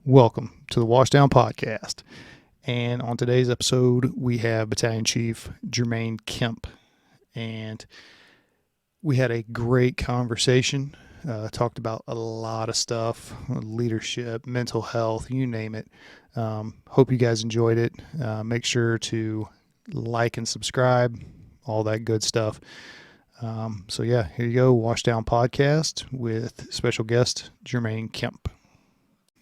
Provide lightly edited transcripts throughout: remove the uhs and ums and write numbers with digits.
Welcome to the Washdown podcast. And on today's episode, we have Battalion Chief Jermaine Kemp. And we had a great conversation, talked about a lot of stuff, leadership, mental health, you name it. Hope you guys enjoyed it. Make sure to like and subscribe, all that good stuff. Here you go, Washdown podcast with special guest Jermaine Kemp.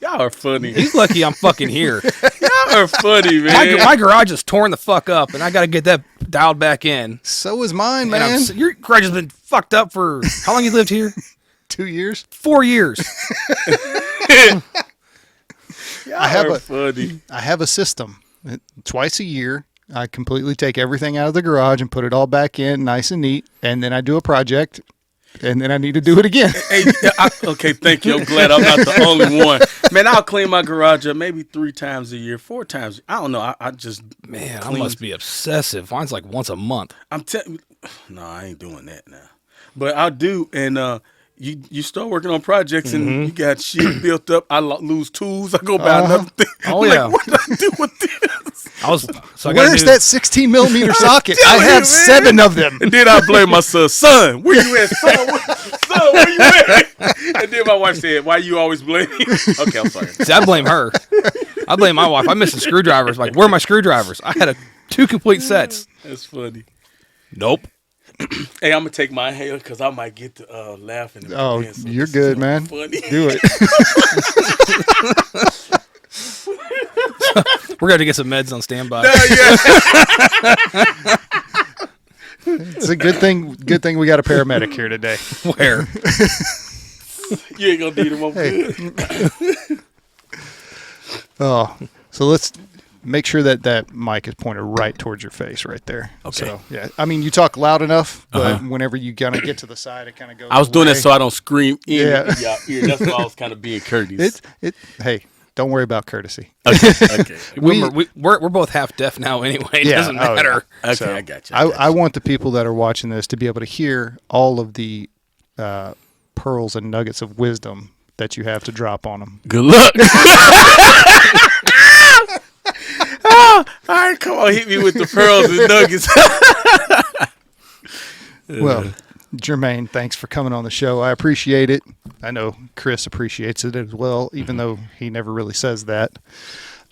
Y'all are funny. He's lucky I'm fucking here. Y'all are funny, man. My garage is torn the fuck up, and I got to get that dialed back in. So is mine, man. Your garage has been fucked up for how long you lived here? 2 years? 4 years. Y'all are funny. I have a system. Twice a year, I completely take everything out of the garage and put it all back in nice and neat, and then I do a project, and then I need to do it again. Okay, thank you. I'm glad I'm not the only one. Man, I'll clean my garage up maybe 3 times a year, 4 times. I don't know. I just I must be obsessive. Mine's like once a month. No, I ain't doing that now. But I'll do, and you start working on projects, and you got shit built up. I lose tools. I go buy another thing. Oh, yeah. What did I do with this? Where's that 16 millimeter socket? I have 7 of them. And then I blame my son, where you at, son? Where you at? And then my wife said, why you always blame me? Okay, I'm sorry. See, I blame her. I blame my wife. I'm missing screwdrivers. Like, where are my screwdrivers? I had 2 complete sets. That's funny. Nope. Hey, I'm going to take my hair because I might get to laughing. Oh, you're good, man. Funny. Do it. We're going to get some meds on standby. It's a good thing. Good thing we got a paramedic here today. Where? You ain't going to need him. I'm good. Oh, so let's make sure that mic is pointed right towards your face right there. Okay. So, yeah. I mean, you talk loud enough, but whenever you kind of get to the side, it kind of goes I was doing away. that so I don't scream in Yeah. y'all ear. That's why I was kind of being courteous. Hey, don't worry about courtesy. Okay. We're both half deaf now anyway. It doesn't matter. Yeah. Okay, So, I got you. I want the people that are watching this to be able to hear all of the pearls and nuggets of wisdom that you have to drop on them. Good luck. All right, come on, hit me with the pearls and nuggets. Well, Jermaine, thanks for coming on the show. I appreciate it. I know Chris appreciates it as well, even though he never really says that.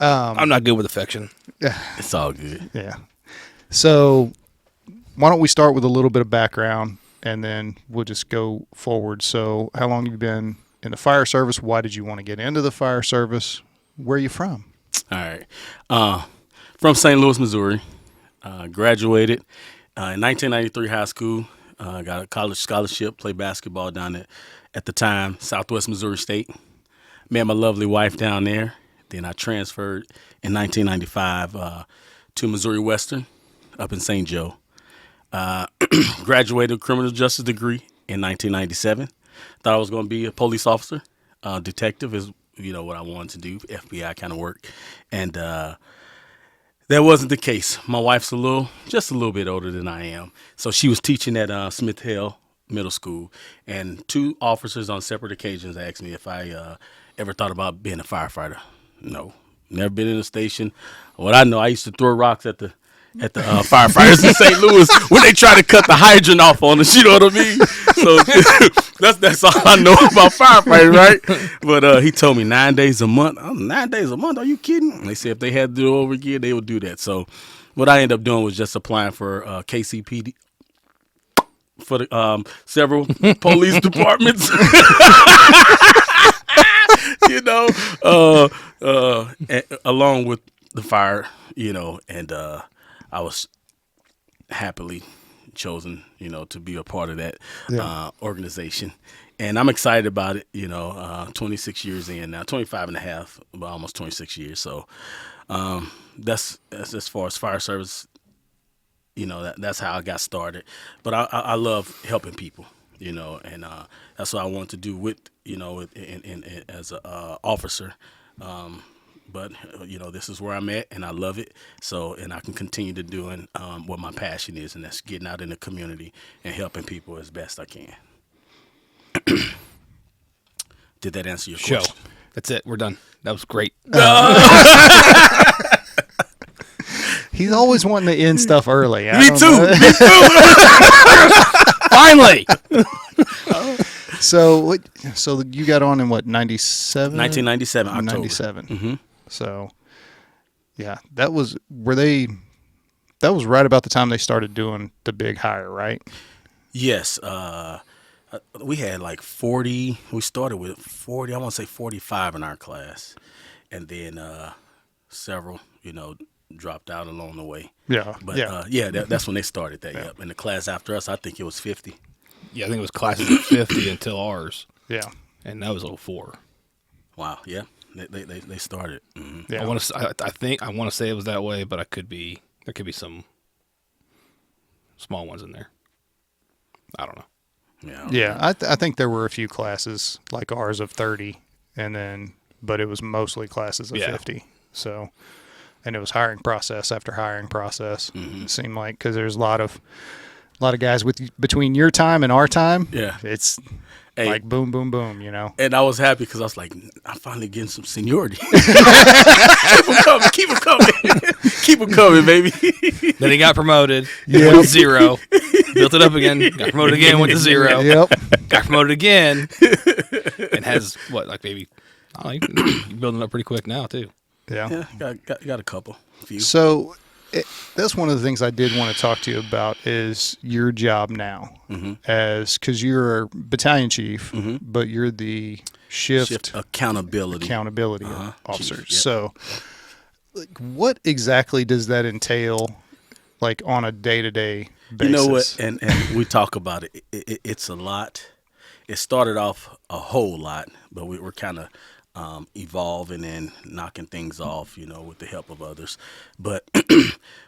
I'm not good with affection. It's all good. Yeah. So why don't we start with a little bit of background, and then we'll just go forward. So how long have you been in the fire service? Why did you want to get into the fire service? Where are you from? All right. From St. Louis, Missouri. Graduated in 1993 high school. Got a college scholarship, played basketball down at the time, Southwest Missouri State. Met my lovely wife down there. Then I transferred in 1995 to Missouri Western up in St. Joe. Graduated with criminal justice degree in 1997. Thought I was going to be a police officer. Detective is, what I wanted to do, FBI kind of work. And that wasn't the case. My wife's just a little bit older than I am. So she was teaching at Smith Hill Middle School. And 2 officers on separate occasions asked me if I ever thought about being a firefighter. No, never been in a station. What I know, I used to throw rocks at the firefighters in St. Louis when they try to cut the hydrant off on us. You know what I mean? So that's all I know about firefighting, right? But he told me 9 days a month. 9 days a month? Are you kidding? And they said if they had to do it over again, they would do that. So what I ended up doing was just applying for KCPD for the several police departments. Along with the fire, and I was happily chosen, to be a part of that organization. And I'm excited about it, 26 years in now, 25 and a half, but almost 26 years. So that's as far as fire service, that's how I got started. But I love helping people, and that's what I want to do with, as an officer. But, this is where I'm at, and I love it. So, and I can continue to doing what my passion is, and that's getting out in the community and helping people as best I can. Did that answer your question? That's it. We're done. That was great. He's always wanting to end stuff early. Me too. Finally. So you got on in what, 97? 1997, October. 97. Mm-hmm. So, yeah, that was right about the time they started doing the big hire, right? Yes. We had like 40. We started with 40. I want to say 45 in our class, and then several, dropped out along the way. Yeah. But yeah. That's when they started that. Yeah. Yep. And the class after us, I think it was 50. Yeah, I think it was classes of 50 until ours. Yeah. And that was 04. Wow. Yeah. They started. Mm-hmm. Yeah. I want to say it was that way, but there could be some small ones in there. I don't know. Yeah. I think there were a few classes like ours of 30, but it was mostly classes of 50. So, and it was hiring process after hiring process. Mm-hmm. It seemed like, because there's a lot of guys between your time and our time. Yeah. It's like boom, boom, boom, And I was happy because I was like, I'm finally getting some seniority. Keep them coming. Keep them coming, baby. Then he got promoted. Went to 0. Built it up again. Got promoted again. Went to 0. Yep. Got promoted again. And has maybe you're building up pretty quick now too. Yeah. Got a couple. Few. So that's one of the things I did want to talk to you about is your job now, because you're a battalion chief, but you're the shift accountability officer. Chief, yep. So, what exactly does that entail, like on a day-to-day basis? You know what? And we talk about it. It's a lot. It started off a whole lot, but we're kind of evolving and knocking things off, with the help of others. But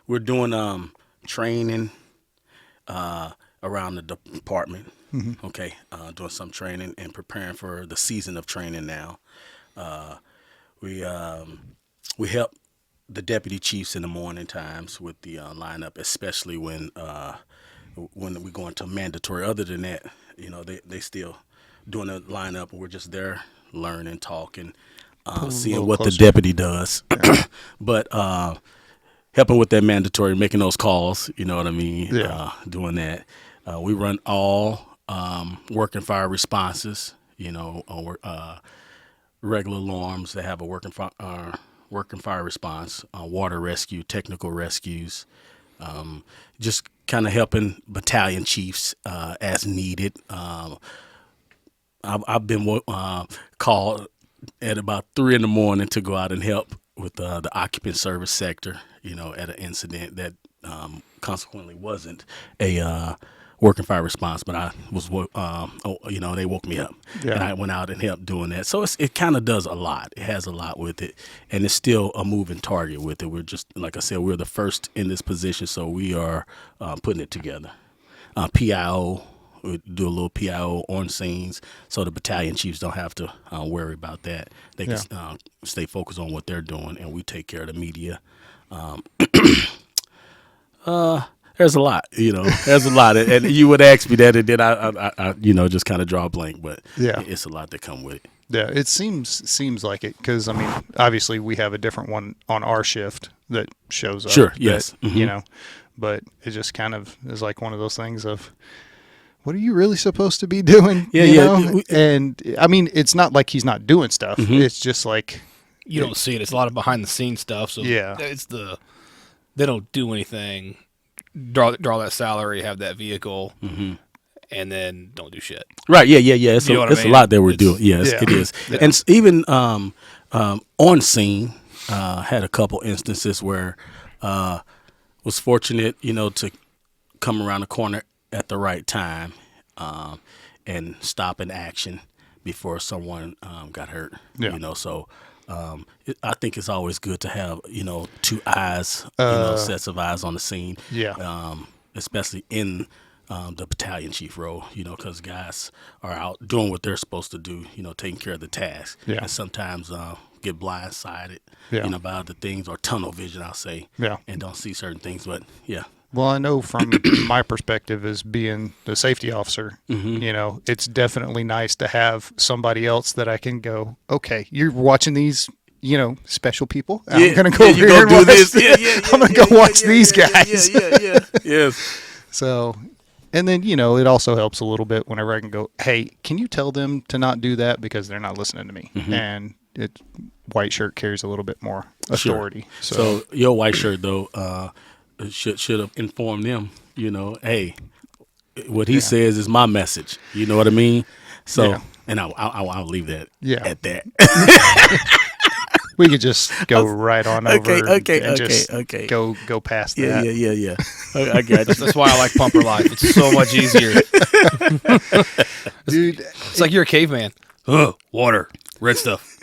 we're doing training around the department. Okay, doing some training and preparing for the season of training now. We help the deputy chiefs in the morning times with the lineup, especially when we go into mandatory. Other than that, they still doing the lineup, and we're just there learning, talking, seeing what the deputy does. Yeah. But helping with that mandatory, making those calls, you know what I mean? Yeah. Doing that. We run all working fire responses, regular alarms that have a working fire response, water rescue, technical rescues, just kind of helping battalion chiefs as needed. I've been called at about 3 a.m. to go out and help with the occupant service sector, at an incident that consequently wasn't a working fire response, but I was, they woke me up, and I went out and helped doing that. So it kind of does a lot. It has a lot with it, and it's still a moving target with it. We're just, like I said, we're the first in this position, so we are putting it together. PIO. We do a little PIO on scenes so the battalion chiefs don't have to worry about that. They can stay focused on what they're doing, and we take care of the media. There's a lot, there's a lot. And you would ask me that, and then I just kind of draw a blank, but it's a lot that come with it. Yeah, it seems like it, because, obviously we have a different one on our shift that shows up. Sure, yes. But it just kind of is like one of those things of, what are you really supposed to be doing? And it's not like he's not doing stuff. It's just like you don't see it. It's a lot of behind the scenes stuff. So they don't do anything. Draw that salary, have that vehicle, and then don't do shit. Right? Yeah. It's a lot that we're doing. Yes, it is. Yeah. And even on scene, had a couple instances where was fortunate, to come around the corner at the right time and stop an action before someone got hurt. So I think it's always good to have, two eyes, sets of eyes on the scene. Especially in the battalion chief role, because guys are out doing what they're supposed to do, taking care of the task. And sometimes get blindsided, by other things, or tunnel vision, I'll say, and don't see certain things. But Well, I know from my perspective as being the safety officer, it's definitely nice to have somebody else that I can go, okay, you're watching these special people. I'm going to go over here and watch this. I'm going to go watch these guys. Yes. So, and then, it also helps a little bit whenever I can go, hey, can you tell them to not do that because they're not listening to me? Mm-hmm. And white shirt carries a little bit more authority. Sure. So your white shirt, though, should have informed them, hey, what he says is my message. You know what I mean? So, and I'll leave that at that. We could just go right on over and go past that. Yeah. I got you. That's why I like Pumper Life. It's so much easier. Dude, it's like you're a caveman. Water, red stuff.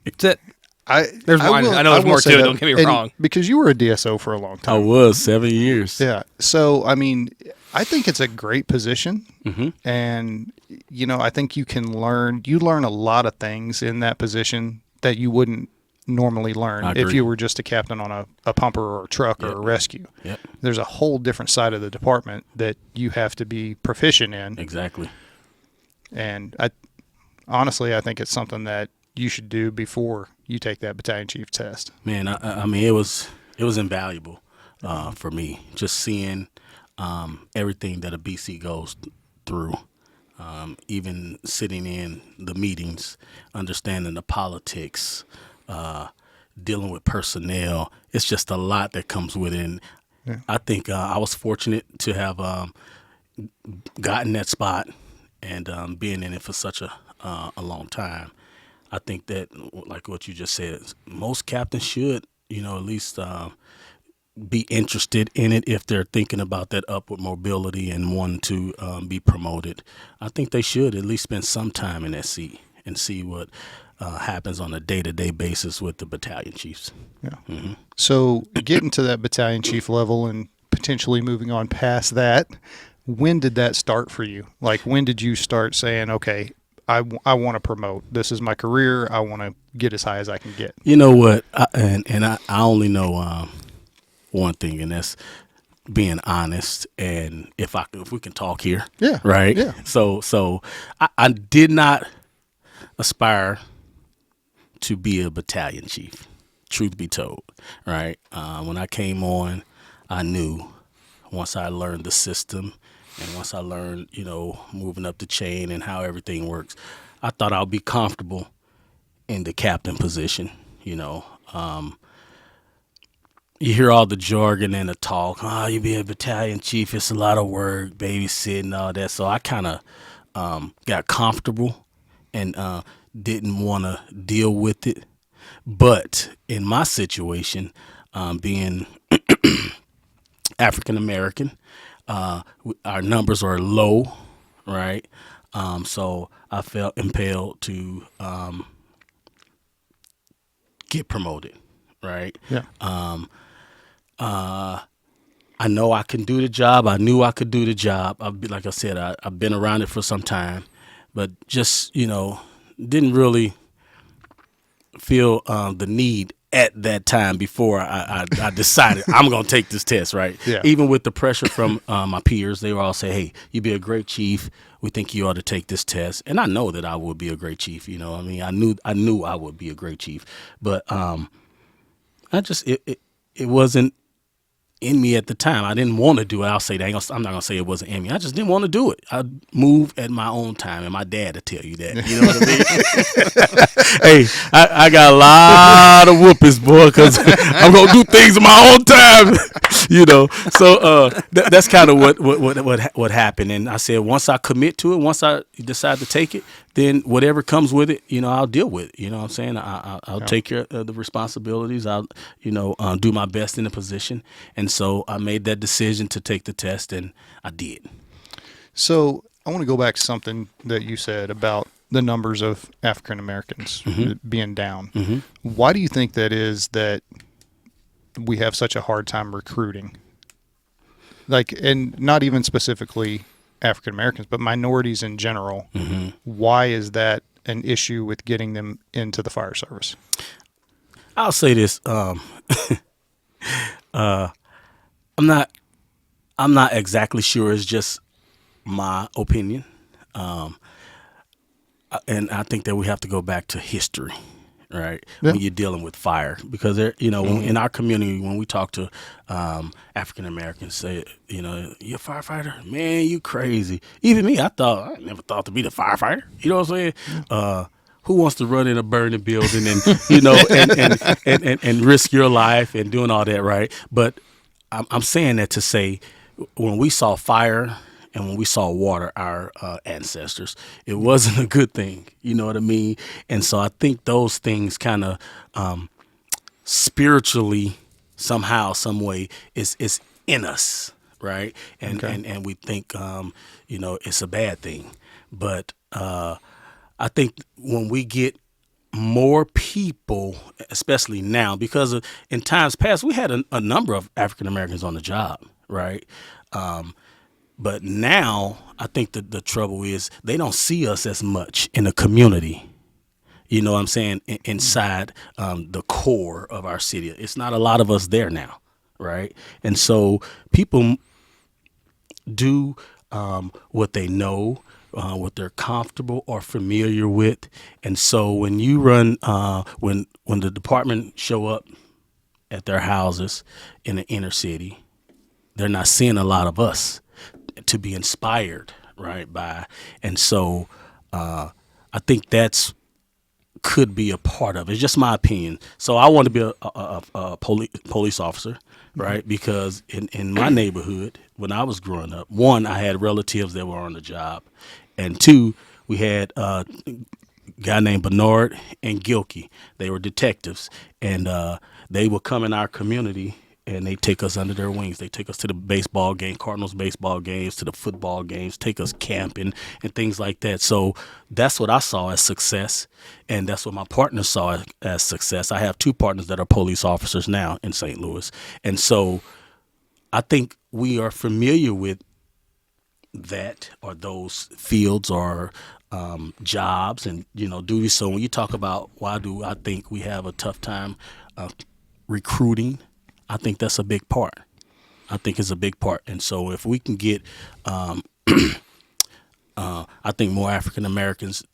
That's it. I know there's more to it, don't get me wrong. Because you were a DSO for a long time. I was 7 years. Yeah. So, I mean, I think it's a great position. Mm-hmm. And, I think you learn a lot of things in that position that you wouldn't normally learn if you were just a captain on a pumper or a truck or a rescue. Yep. There's a whole different side of the department that you have to be proficient in. Exactly. And honestly, I think it's something that you should do before you take that battalion chief test. Man, I mean, it was invaluable for me, just seeing everything that a BC goes through. Even sitting in the meetings, understanding the politics, dealing with personnel. It's just a lot that comes with it. Yeah. I think I was fortunate to have gotten that spot and being in it for such a long time. I think that, like what you just said, most captains should, at least be interested in it if they're thinking about that upward mobility and want to be promoted. I think they should at least spend some time in that seat and see what happens on a day-to-day basis with the battalion chiefs. Yeah. Mm-hmm. So getting to that battalion chief level and potentially moving on past that, when did that start for you? Like, when did you start saying, okay, I want to promote. This is my career. I want to get as high as I can get. You know what? I only know one thing, and that's being honest. And if we can talk here, right? Yeah. So I did not aspire to be a battalion chief. Truth be told, right? When I came on, I knew once I learned the system and once I learned, moving up the chain and how everything works, I thought I'd be comfortable in the captain position. You hear all the jargon and the talk. You be a battalion chief. It's a lot of work, babysitting, all that. So I kind of got comfortable and didn't want to deal with it. But in my situation, being African American, our numbers are low, right? So I felt impelled to get promoted, right? Yeah. I know I can do the job. I knew I could do the job. Like I said, I've been around it for some time, but just, didn't really feel the need at that time before I decided I'm going to take this test, right? Yeah. Even with the pressure from my peers, they were all say, hey, you'd be a great chief. We think you ought to take this test. And I know that I would be a great chief. I knew I would be a great chief. But it wasn't in me at the time. I didn't want to do it. I'll say that. I'm not going to say it wasn't in me. I just didn't want to do it. I move at my own time, and my dad will tell you that. You know what I mean? Hey, I got a lot of whoopings, boy, because I'm going to do things in my own time. So that's kind of what happened. And I said, once I commit to it, once I decide to take it, then whatever comes with it, I'll deal with it. You know what I'm saying? I'll take care of the responsibilities. I'll, do my best in the position. And so I made that decision to take the test, and I did. So I want to go back to something that you said about the numbers of African Americans being down. Mm-hmm. Why do you think that is that we have such a hard time recruiting? And not even specifically African Americans, but minorities in general. Mm-hmm. Why is that an issue with getting them into the fire service? I'll say this. I'm not exactly sure. It's just my opinion. And I think that we have to go back to history, right? Yeah. When you're dealing with fire, because in our community, when we talk to African Americans, say, you're a firefighter, man, you crazy. Even me, I never thought to be the firefighter. You know what I'm saying? Who wants to run in a burning building and and risk your life and doing all that, right? But I'm saying that to say, when we saw fire and when we saw water, our ancestors, it wasn't a good thing. You know what I mean? And so I think those things kind of spiritually, somehow, some way, is in us, right? And we think, it's a bad thing. But I think when we get more people, especially now, because in times past, we had a number of African Americans on the job, right? But now I think that the trouble is they don't see us as much in the community. You know what I'm saying? Inside the core of our city. It's not a lot of us there now, right? And so people do what they know, what they're comfortable or familiar with. And so when you run, when the department show up at their houses in the inner city, they're not seeing a lot of us to be inspired, right, by. And so I think could be a part of it. It's just my opinion. So I want to be a police officer, right? Because in my neighborhood, when I was growing up, one, I had relatives that were on the job. And two, we had a guy named Bernard and Gilkey. They were detectives, and they would come in our community, and they take us under their wings. They take us to the baseball game, Cardinals baseball games, to the football games, take us camping and things like that. So that's what I saw as success, and that's what my partners saw as success. I have two partners that are police officers now in St. Louis. And so I think we are familiar with that or those fields or jobs and, duties. So when you talk about why do I think we have a tough time recruiting, I think that's a big part. I think it's a big part. And so if we can get, I think more African Americans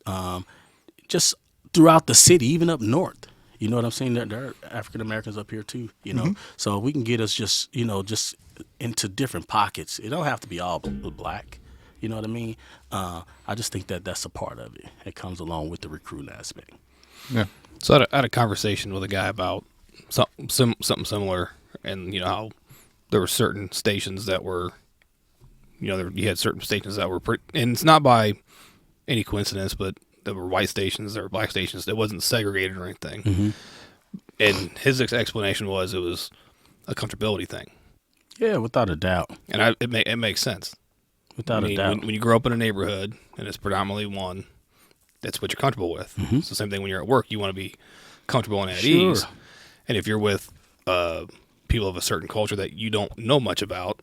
just throughout the city, even up north, you know what I'm saying? There are African Americans up here too, Mm-hmm. So we can get us just into different pockets. It don't have to be all black. You know what I mean? I just think that's a part of it. It comes along with the recruiting aspect. Yeah. So I had a conversation with a guy about something similar, and how there were certain stations that were, you had certain stations that were pretty, and it's not by any coincidence, but there were white stations, there were black stations. It wasn't segregated or anything. Mm-hmm. And his explanation was it was a comfortability thing. Yeah, without a doubt. And it makes sense. Without a doubt. When you grow up in a neighborhood and it's predominantly one, that's what you're comfortable with. Mm-hmm. It's the same thing when you're at work. You want to be comfortable and at ease. And if you're with people of a certain culture that you don't know much about,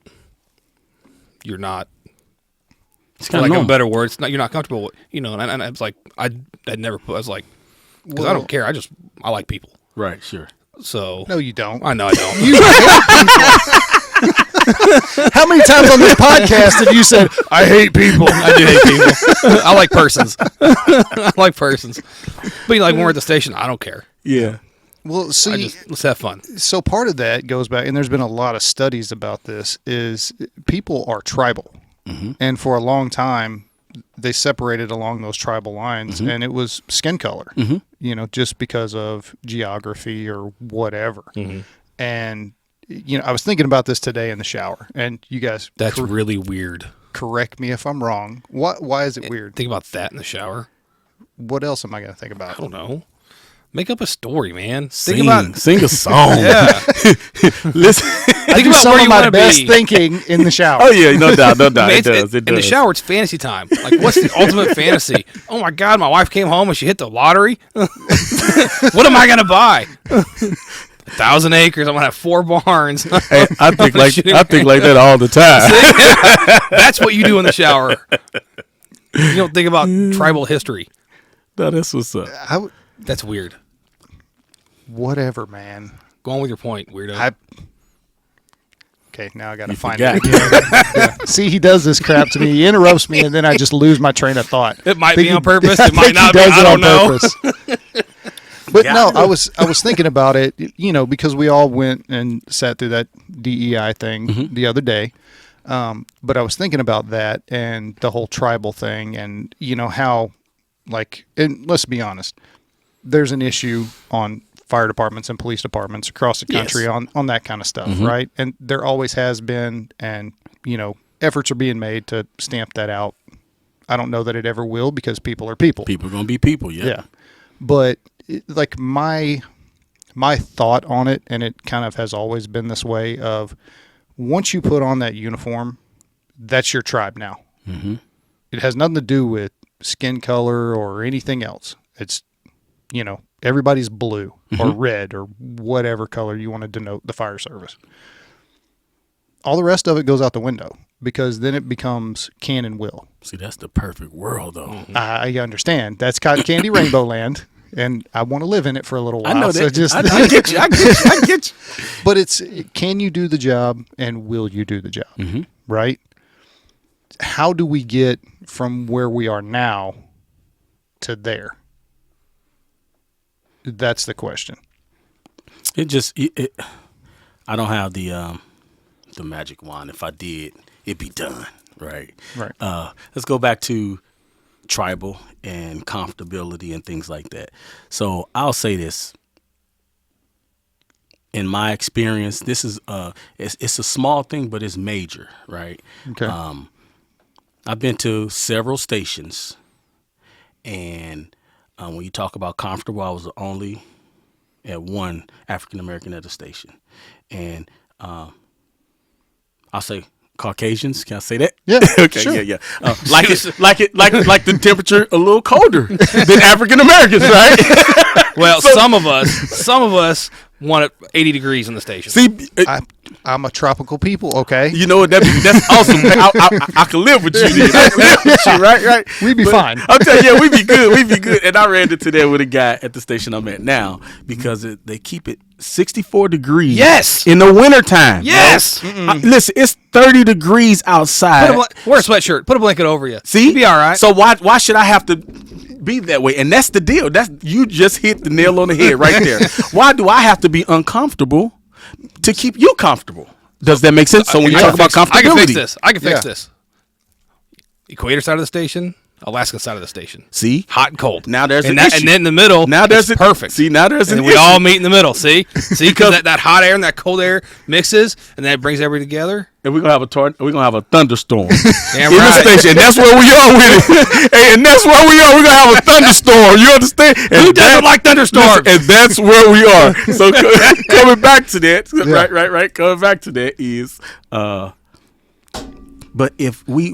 you're not. It's kind of like a better word. It's not. You're not comfortable with, and I was like, I'd never put. I was like, because I don't care. I like people. Right. Sure. So no, you don't. I know I don't. You hate people. How many times on this podcast have you said, I hate people? I do hate people. I like persons. I like persons. But when we're at the station, I don't care. Yeah. Well, see, let's have fun. So part of that goes back, and there's been a lot of studies about this, is people are tribal. Mm-hmm. And for a long time, they separated along those tribal lines, mm-hmm. and it was skin color, mm-hmm. Just because of geography or whatever. Mm-hmm. And, I was thinking about this today in the shower, and you guys... That's really weird. Correct me if I'm wrong. Why is it weird? Think about that in the shower. What else am I going to think about? I don't know. Make up a story, man. Sing a song. Yeah. Listen. Think about some of my best thinking in the shower. Oh yeah, no doubt. It does. In the shower, it's fantasy time. Like, what's the ultimate fantasy? Oh my God, my wife came home and she hit the lottery. What am I gonna buy? 1,000 acres. I'm gonna have 4 barns. Hey, I think like that all the time. That's what you do in the shower. You don't think about tribal history. No, that's what's up. That's weird. Whatever, man. Go on with your point, weirdo. Okay, now I got to find it again. Yeah. See, he does this crap to me. He interrupts me, and then I just lose my train of thought. It might be on purpose. It might not be. I don't know. But no, I was thinking about it, because we all went and sat through that DEI thing the other day. But I was thinking about that and the whole tribal thing, and how, and let's be honest, there's an issue on fire departments and police departments across the country on that kind of stuff, right? And there always has been, and efforts are being made to stamp that out. I don't know that it ever will, because people are people. People are gonna be people, yeah. But my thought on it, and it kind of has always been this way, of once you put on that uniform, that's your tribe now. Mm-hmm. It has nothing to do with skin color or anything else. It's everybody's blue or red or whatever color you want to denote the fire service. All the rest of it goes out the window, because then it becomes can and will. See, that's the perfect world, though. I understand. That's cotton candy rainbow land, and I want to live in it for a little while. I know that. So I get you. I get you. But it's, can you do the job, and will you do the job? Mm-hmm. Right? How do we get from where we are now to there? That's the question. I don't have the magic wand. If I did, it'd be done. Right. Let's go back to tribal and comfortability and things like that. So I'll say this. In my experience, this is it's a small thing, but it's major. Right. Okay. I've been to several stations, and when you talk about comfortable, I was the only at one African American at the station, and I'll say Caucasians. Can I say that? Yeah. Okay. Sure. Yeah. Like the temperature a little colder than African Americans, right? Well, some of us want it 80 degrees in the station. See, I'm a tropical people. Okay. you know what? That's awesome. I can live with you. Then. I can live with you, right? We'd be fine. I'm telling you, we'd be good. And I ran into that with a guy at the station I'm at now, because they keep it 64 degrees. Yes. In the wintertime. Yes. Listen, it's 30 degrees outside. Wear a sweatshirt. Put a blanket over you. See? You'll be all right. So why should I have to be that way? And that's the deal. You just hit the nail on the head right there. Why do I have to be uncomfortable to keep you comfortable? Does that make sense? So when you talk about comfortability, I can fix this. Equator side of the station, Alaska side of the station. See, hot and cold. Now there's and an issue. And then in the middle, now there's perfect. See, now there's an and issue. we all meet in the middle. See, because that hot air and that cold air mixes, and then it brings everybody together. And we're gonna have a thunderstorm Damn in right. the station. And that's where we are with it. And that's where we are. We're gonna have a thunderstorm. You understand? And Who doesn't like thunderstorms? And that's where we are. So coming back to that, right. Coming back to that is, but if we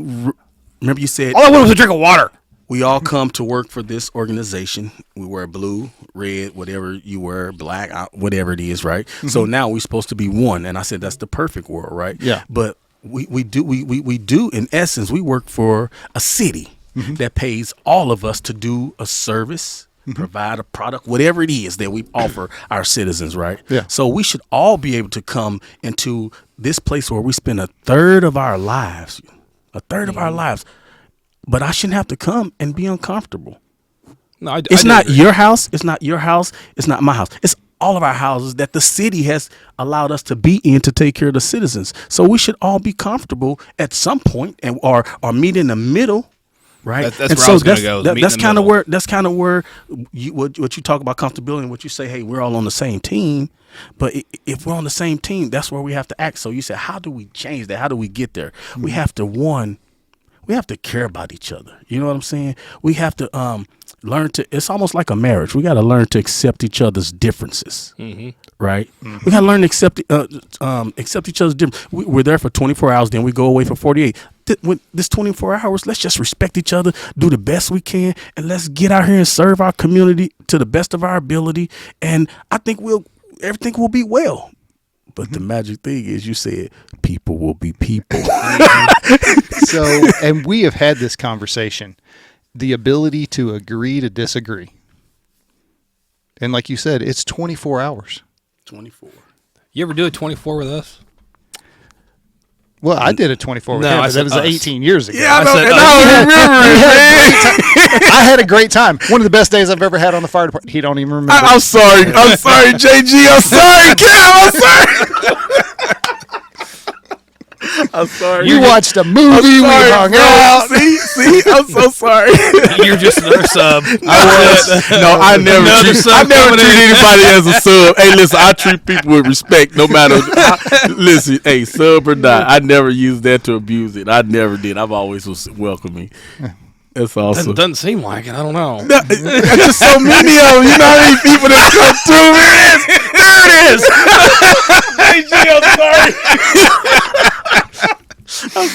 remember, you said all I wanted was a drink of water. We all come to work for this organization. We wear blue, red, whatever you wear, black, whatever it is, right? Mm-hmm. So now we're supposed to be one, and I said that's the perfect world, right? Yeah. But we do in essence, we work for a city that pays all of us to do a service, provide a product, whatever it is that we offer our citizens, right? Yeah. So we should all be able to come into this place where we spend a third of our lives, but I shouldn't have to come and be uncomfortable. No, it's not your house. It's not your house. It's not my house. It's all of our houses that the city has allowed us to be in to take care of the citizens. So we should all be comfortable at some point, and or meet in the middle, right? That's where I was going to go. That's kind of where. That's kind of where what you talk about comfortability, and what you say. Hey, we're all on the same team. But if we're on the same team, that's where we have to act. So you said, how do we change that? How do we get there? We have to We have to care about each other. You know what I'm saying? We have to learn to. It's almost like a marriage. We got to learn to accept each other's differences, right? Mm-hmm. We got to learn to accept each other's differences. We're there for 24 hours, then we go away for 48. With this 24 hours, let's just respect each other, do the best we can, and let's get out here and serve our community to the best of our ability. And I think everything will be well. But the magic thing is, you said people will be people. So, and we have had this conversation, the ability to agree to disagree. And like you said, it's 24 hours. 24. You ever do a 24 with us? Well, I did a 24 with No, him, I but that said was us. 18 years ago. Yeah, I I know, said, and I remember it, man. I had a great time. One of the best days I've ever had on the fire department. He don't even remember. I'm sorry. I'm sorry, JG. I'm sorry, Cam. I'm sorry. I'm sorry. You watched a movie. We hung out. See, I'm so sorry. You're just another sub. I never treat anybody as a sub. Hey, listen, I treat people with respect, no matter. Listen, hey, sub or not, I never used that to abuse it. I never did. I've always was welcoming. That's awesome. Doesn't seem like it. I don't know. There's just so many of them. You know how many people that come through? There it is. Hey, G, I'm sorry. I'm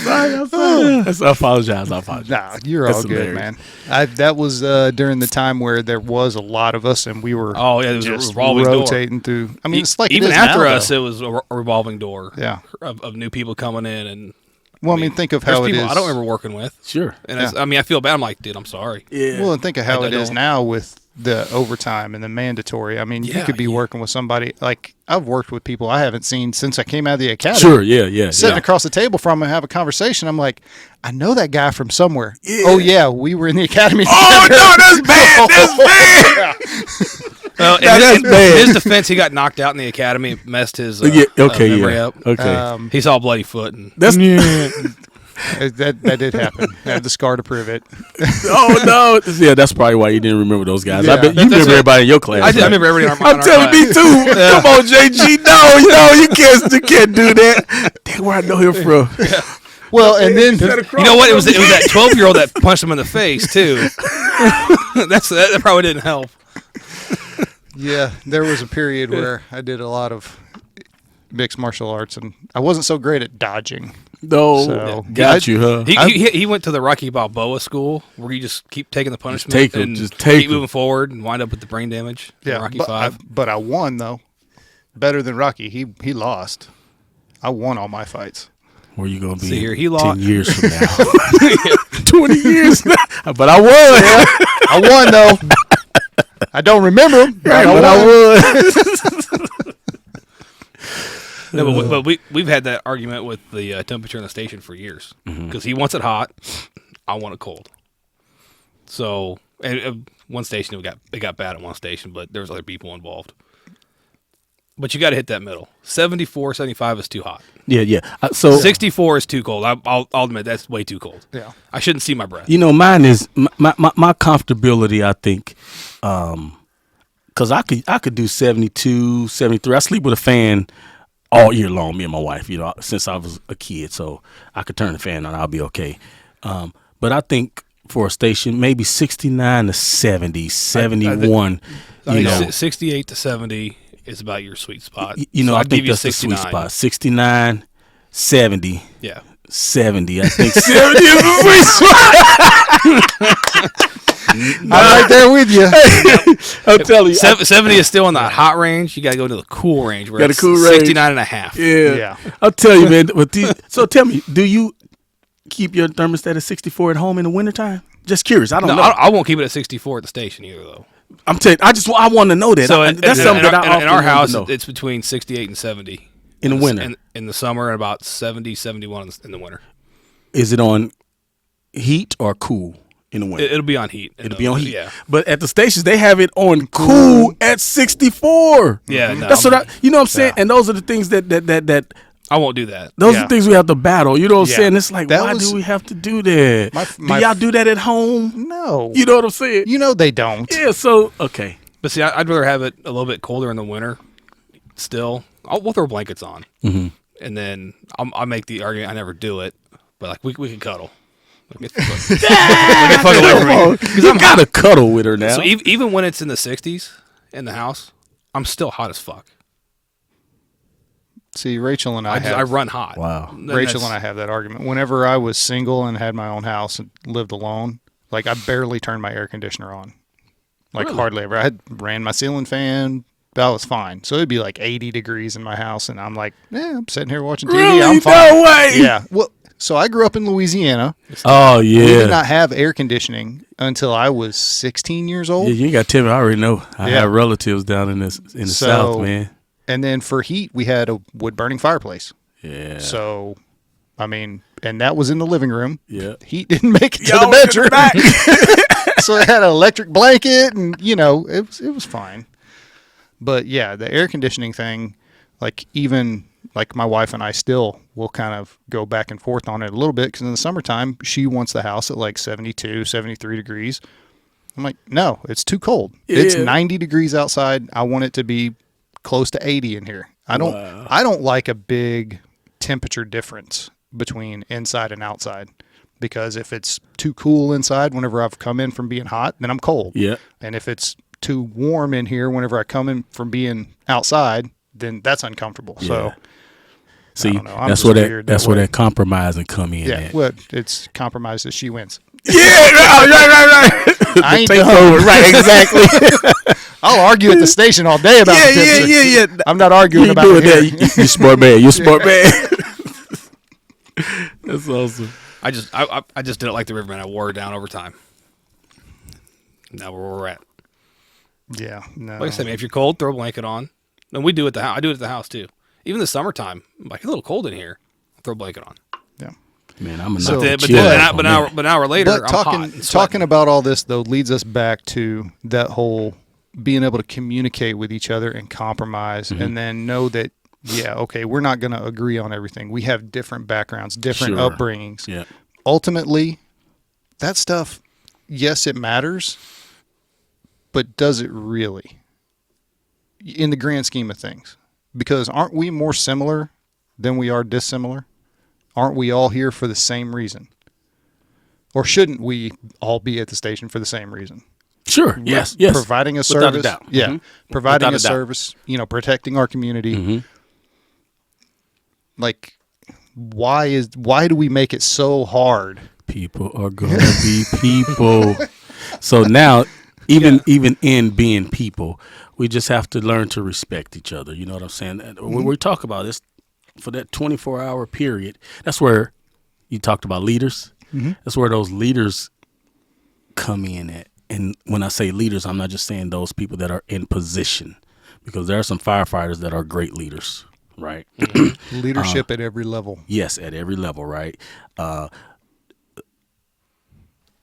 sorry. I apologize. Nah, you're all good, hilarious. man. That was during the time where there was a lot of us, and we were It was just a revolving rotating through. I mean, it's like even it is after now, us, though. it was a revolving door. Yeah. Of new people coming in, and Well, I mean, think of there's how it people is. I don't remember working with. Sure. And I mean, I feel bad. I'm like, dude, I'm sorry. Yeah. Well, and think of how I it is don't- now with the overtime and the mandatory. I mean, you Yeah, could be working with somebody like I've worked with people I haven't seen since I came out of the academy. Sure. Yeah. Sitting across the table from him and have a conversation. I'm like, I know that guy from somewhere. Yeah. Oh yeah, we were in the academy. Oh together. no, that's bad. That's bad. Well, that's bad. In his defense, he got knocked out in the academy, messed his memory up. Okay. He saw bloody foot, and That's that did happen. I have the scar to prove it. oh no. Yeah, that's probably why you didn't remember those guys. Yeah. I bet you remember everybody in your class. I remember everybody. I'm telling me too. Come on, JG. No, you can't do that. Damn, where I know him from. Well, and then You know what? It was that 12-year-old that punched him in the face too. that probably didn't help. yeah, there was a period where I did a lot of mixed martial arts, and I wasn't so great at dodging. No, So, got you, huh? He went to the Rocky Balboa school where you just keep taking the punishment and just take keep 'em. moving forward and wind up with the brain damage. in Yeah, Rocky but 5. but I won though. Better than Rocky. He lost. I won all my fights. Where you gonna be? See here, he 10 lost. years from now. 20 years. But I won. I won though. I don't remember him, but But I won. I won. No, but we've had that argument with the temperature in the station for years because he wants it hot, I want it cold. So, and one station it got bad at one station, but there was other people involved. But you got to hit that middle. 74, 75 is too hot. Yeah. So 64 is too cold. I'll admit that's way too cold. Yeah. I shouldn't see my breath. mine is my comfortability. I think, because I could do 72, 73. I sleep with a fan all year long. Me and my wife, since I was a kid, so I could turn the fan on. I'll be okay. But I think for a station, maybe 69 to 70, 71. 68 to 70 is about your sweet spot. So I'd I think give you that's the sweet 69. spot. 69, 70. Yeah. 70. I think 70 is the sweet spot. I'm right there with you. I'm telling you. 70 is still in the hot range. You got to go to the cool range where Got a it's cool range. 69 and a half. Yeah. I'll tell you, man. So tell me, do you keep your thermostat at 64 at home in the wintertime? Just curious. I don't No, know. I won't keep it at 64 at the station either, though. I'm telling you, I want to know that. So That's something that I often in our want to house, know. it's between 68 and 70 In the winter. In the summer, and about 70, 71 in the winter. Is it on heat or cool in the winter? It'll be on heat. It'll be on heat. Yeah. But at the stations, they have it on cool at 64. Yeah, no, That's what I'm saying. Yeah. And those are the things that I won't do that. those Yeah. are the things we have to battle. You know what I'm Yeah. saying? It's like, That why was- do we have to do that? My do y'all do that at home? No. You know what I'm saying? You know they don't. Yeah, so, okay. But see, I'd rather have it a little bit colder in the winter. Still, we'll throw blankets on, and then I'll make the argument. I never do it, but like we can cuddle. Get the fuck away from me. 'Cause You I'm got to cuddle with her now. So even when it's in the 60s in the house, I'm still hot as fuck. See, Rachel and I I run hot. Wow. And Rachel that's- and I have that argument. Whenever I was single and had my own house and lived alone, like I barely turned my air conditioner on. Like Really? hardly ever. I had ran my ceiling fan. That was fine. So it'd be like 80 degrees in my house, and I'm like, I'm sitting here watching TV. Really? I'm fine. No way. Yeah. Well, so I grew up in Louisiana. Oh, We yeah. did not have air conditioning until I was 16 years old. Yeah, you ain't got to tell me. I already know. I Yeah. have relatives down in the So- South, man. And then for heat, we had a wood burning fireplace. Yeah. So I mean, and that was in the living room. Yeah. Heat didn't make it to the bedroom. So it had an electric blanket, and it was fine. But yeah, the air conditioning thing, like even like my wife and I still will kind of go back and forth on it a little bit, because in the summertime she wants the house at like 72, 73 degrees. I'm like, no, it's too cold. Yeah. It's 90 degrees outside. I want it to be close to 80 in here. I don't like a big temperature difference between inside and outside, because if it's too cool inside whenever I've come in from being hot, then I'm cold. Yeah. And if it's too warm in here whenever I come in from being outside, then that's uncomfortable. Yeah. So see, that's where that compromising come in. Yeah, well, it's compromise that she wins. Yeah, right. I ain't over. Right, exactly. I'll argue at the station all day about the temperature. Yeah. I'm not arguing about it here. You smart man. You smart man. That's awesome. I just didn't like the riverman. I wore it down over time. Now where we're at. Yeah, no. Like I said, man, if you're cold, throw a blanket on. And we do it at the house. I do it at the house too. Even the summertime, I'm like, a little cold in here. Throw a blanket on. Yeah. Man, I'm but an hour later, but I'm talking about all this though leads us back to that whole being able to communicate with each other and compromise, and then know that okay, we're not going to agree on everything. We have different backgrounds, different upbringings. Yeah. Ultimately, that stuff, yes, it matters, but does it really? In the grand scheme of things, because aren't we more similar than we are dissimilar? Aren't we all here for the same reason? Or shouldn't we all be at the station for the same reason? Sure. Yes. Providing a service. Without a doubt. Yeah. Mm-hmm. Providing a service, protecting our community. Mm-hmm. Like, why do we make it so hard? People are going to be people. So now, even in being people, we just have to learn to respect each other. You know what I'm saying? When we talk about this, for that 24-hour period, that's where you talked about leaders. Mm-hmm. That's where those leaders come in at. And when I say leaders, I'm not just saying those people that are in position, because there are some firefighters that are great leaders, right? Leadership at every level. Yes, at every level, right?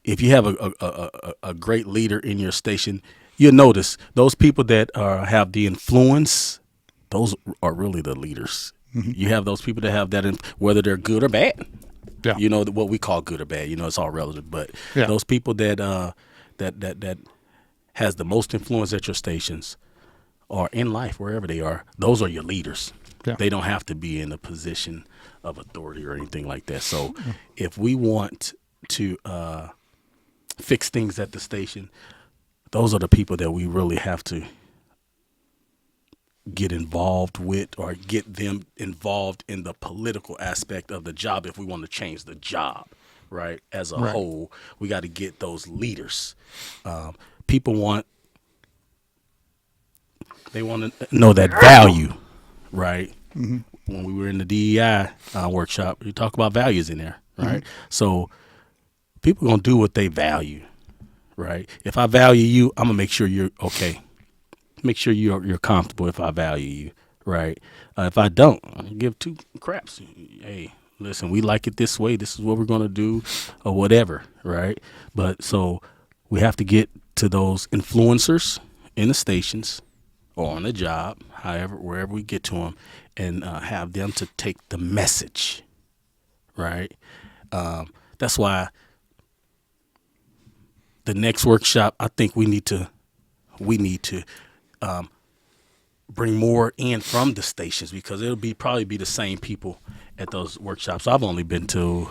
If you have a great leader in your station, you'll notice those people that have the influence, those are really the leaders. Mm-hmm. You have those people that have that, whether they're good or bad. Yeah. You know, what we call good or bad. You know, it's all relative. But those people that that has the most influence at your stations or in life, wherever they are, those are your leaders. Yeah. They don't have to be in a position of authority or anything like that. So if we want to fix things at the station, those are the people that we really have to get involved with, or get them involved in the political aspect of the job. If we want to change the job, right, as a whole, we got to get those leaders. People want to know that value, right? Mm-hmm. When we were in the DEI workshop, we talk about values in there, right? Mm-hmm. So people going to do what they value, right? If I value you, I'm going to make sure you're okay. Make sure you're comfortable if I value you, right? If I don't, I don't give two craps. Hey, listen, we like it this way. This is what we're going to do, or whatever, right? But so we have to get to those influencers in the stations or on the job, wherever we get to them, and have them to take the message, right? That's why the next workshop, I think we need to bring more in from the stations, because it'll probably be the same people at those workshops. I've only been to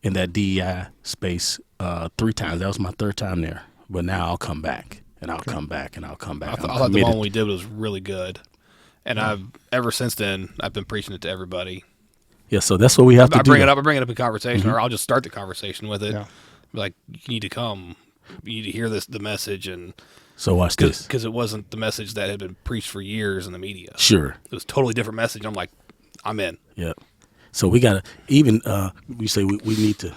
in that DEI space 3 times. That was my 3rd time there. But now I'll come back, and I'll come back, and I'll come back. I thought the one we did was really good, and ever since then I've been preaching it to everybody. Yeah, so that's what we have to do. I bring it up in conversation, or I'll just start the conversation with it. Yeah. Like, you need to come, you need to hear the message, and so watch this, because it wasn't the message that had been preached for years in the media. Sure, it was a totally different message. I'm like, I'm in. Yeah. So we gotta even we say we need to.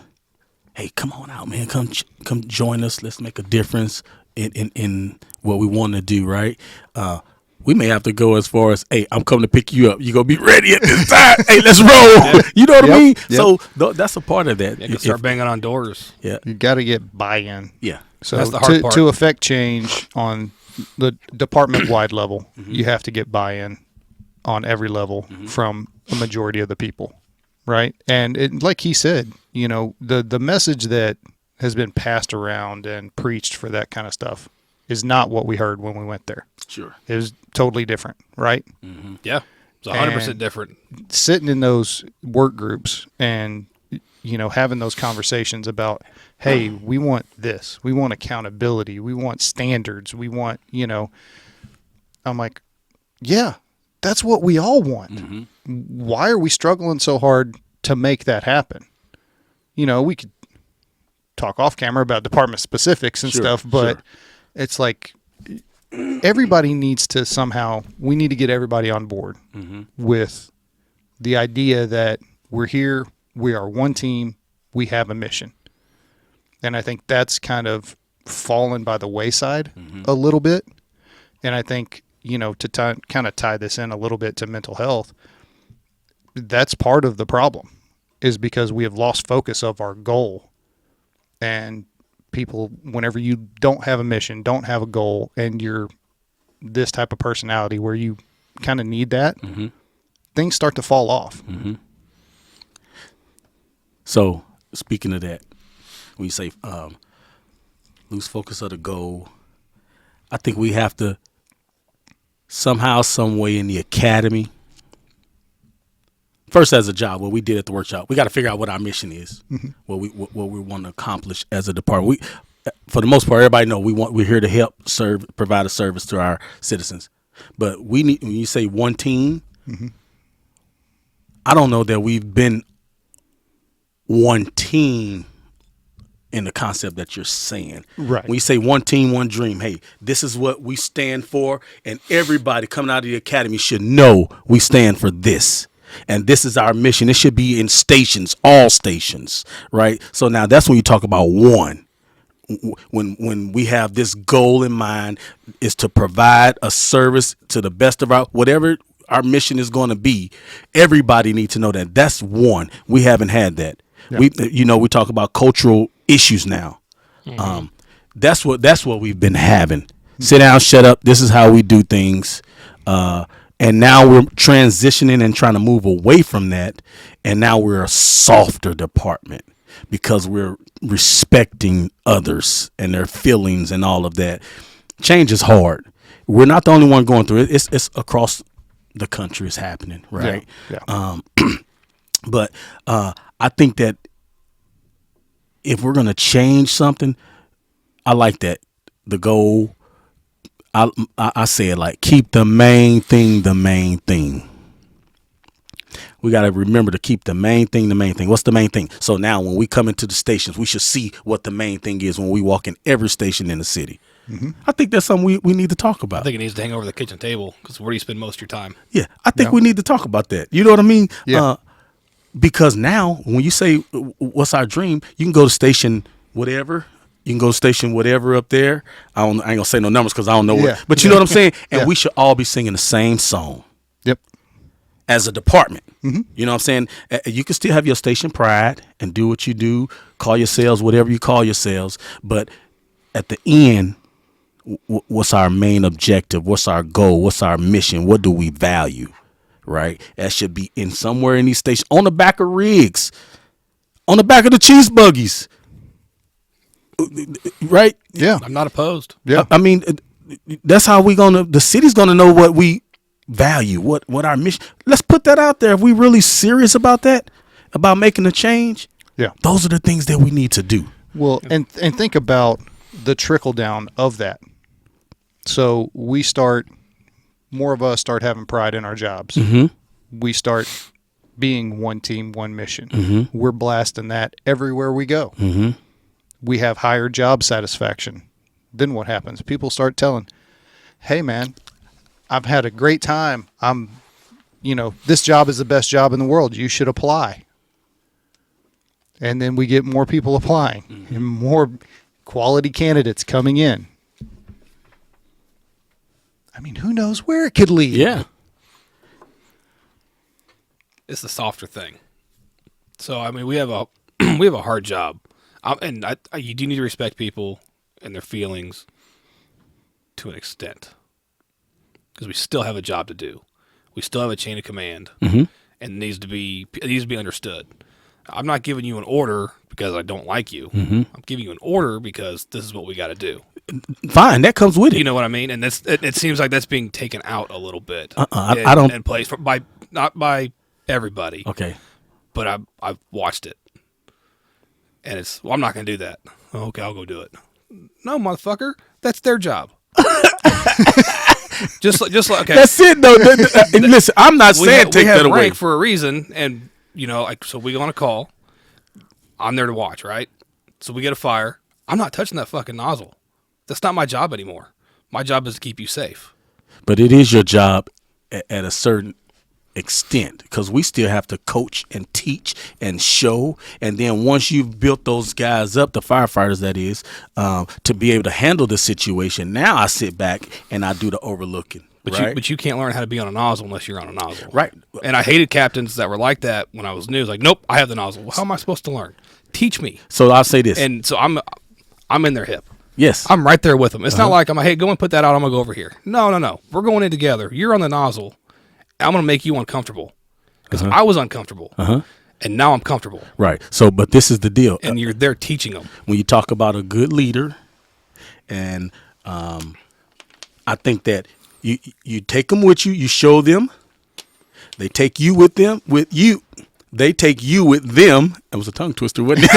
Hey, come on out, man! Come join us. Let's make a difference in what we want to do. Right? we may have to go as far as, hey, I'm coming to pick you up. You gonna be ready at this time? Hey, let's roll. You know what I mean? Yep. So that's a part of that. You can start banging on doors. Yeah. You got to get buy-in. Yeah. So That's the hard part. to affect change on the department-wide level, you have to get buy-in on every level from a majority of the people, right? And like he said, you know, the message that has been passed around and preached for that kind of stuff is not what we heard when we went there. Sure. It was totally different, right? Yeah, it's 100% And different. Sitting in those work groups and, you know, having those conversations about, hey, we want this. We want accountability. We want standards. We want, you know, I'm like, yeah, that's what we all want. Why are we struggling so hard to make that happen? You know, we could talk off camera about department specifics and stuff, but it's like everybody needs to somehow, we need to get everybody on board with the idea that we're here, we are one team, we have a mission. And I think that's kind of fallen by the wayside a little bit. And I think, you know, to kind of tie this in a little bit to mental health, that's part of the problem, is because we have lost focus of our goal. And people, whenever you don't have a mission, don't have a goal, and you're this type of personality where you kind of need that, things start to fall off. So speaking of that, when you say lose focus of the goal, I think we have to somehow, some way in the academy, first as a job, what we did at the workshop, we got to figure out what our mission is, what we want to accomplish as a department. For the most part, everybody know we're here to help serve, provide a service to our citizens. But we need, when you say one team, I don't know that we've been one team in the concept that you're saying. Right. When you say one team, one dream, hey, this is what we stand for, and everybody coming out of the academy should know we stand for this. And this is our mission. It should be in stations, all stations, right? So now that's when you talk about one. When we have this goal in mind, is to provide a service to the best of our, whatever our mission is going to be, everybody needs to know that. That's one. We haven't had that. Yeah. We talk about cultural issues now. That's what we've been having. Sit down, shut up. This is how we do things. And now we're transitioning and trying to move away from that. And now we're a softer department because we're respecting others and their feelings and all of that. Change is hard. We're not the only one going through it. It's across the country. It's happening, right? Yeah. But I think that if we're going to change something, I like that. The goal, I say it like, keep the main thing the main thing. We got to remember to keep the main thing the main thing. What's the main thing? So now when we come into the stations, we should see what the main thing is when we walk in every station in the city. I think that's something we need to talk about. I think it needs to hang over the kitchen table, because where do you spend most of your time? Yeah, I think we need to talk about that. You know what I mean? Yeah. Because now when you say what's our dream, you can go to station whatever. You can go to station whatever up there. I ain't gonna say no numbers because I don't know what. But you know what I'm saying? And we should all be singing the same song. Yep. As a department. You know what I'm saying? You can still have your station pride and do what you do. Call yourselves whatever you call yourselves. But at the end, what's our main objective? What's our goal? What's our mission? What do we value? Right? That should be in somewhere in these stations, on the back of rigs, on the back of the cheese buggies. Right? Yeah. I'm not opposed. Yeah. I mean, that's how the city's gonna know what we value, what our mission. Let's put that out there. If we really serious about that, about making a change, those are the things that we need to do. Well, and think about the trickle down of that. So more of us start having pride in our jobs. We start being one team, one mission. We're blasting that everywhere we go. We have higher job satisfaction. Then what happens? People start telling, hey man, I've had a great time. This job is the best job in the world. You should apply. And then we get more people applying and more quality candidates coming in. I mean, who knows where it could lead? Yeah. It's the softer thing. So I mean, we have a hard job, and you do need to respect people and their feelings to an extent, because we still have a job to do. We still have a chain of command, and it needs to be understood. I'm not giving you an order because I don't like you. I'm giving you an order because this is what we got to do. Fine, that comes with it. You know what I mean? And it seems like that's being taken out a little bit. I don't. In place not by everybody. Okay. But I've watched it, and I'm not going to do that. Oh, okay, I'll go do it. No, motherfucker, that's their job. just like okay. That's it, though. Listen, I'm not saying take that away rank for a reason, and so we go on a call. I'm there to watch, right? So we get a fire. I'm not touching that fucking nozzle. That's not my job anymore. My job is to keep you safe. But it is your job at a certain extent, because we still have to coach and teach and show, and then once you've built those guys up, the firefighters that is, to be able to handle the situation, now I sit back and I do the overlooking. But you can't learn how to be on a nozzle unless you're on a nozzle. Right. And I hated captains that were like that when I was new. It's like, nope, I have the nozzle. Well, how am I supposed to learn? Teach me. So I'll say this. And so I'm in their hip. Yes. I'm right there with them. It's not like hey, go and put that out. I'm going to go over here. No. We're going in together. You're on the nozzle. I'm going to make you uncomfortable. Because I was uncomfortable. And now I'm comfortable. Right. So, but this is the deal. And you're there teaching them. When you talk about a good leader, and I think that you take them with you, you show them. They take you with them, with you. They take you with them. That was a tongue twister, wasn't it?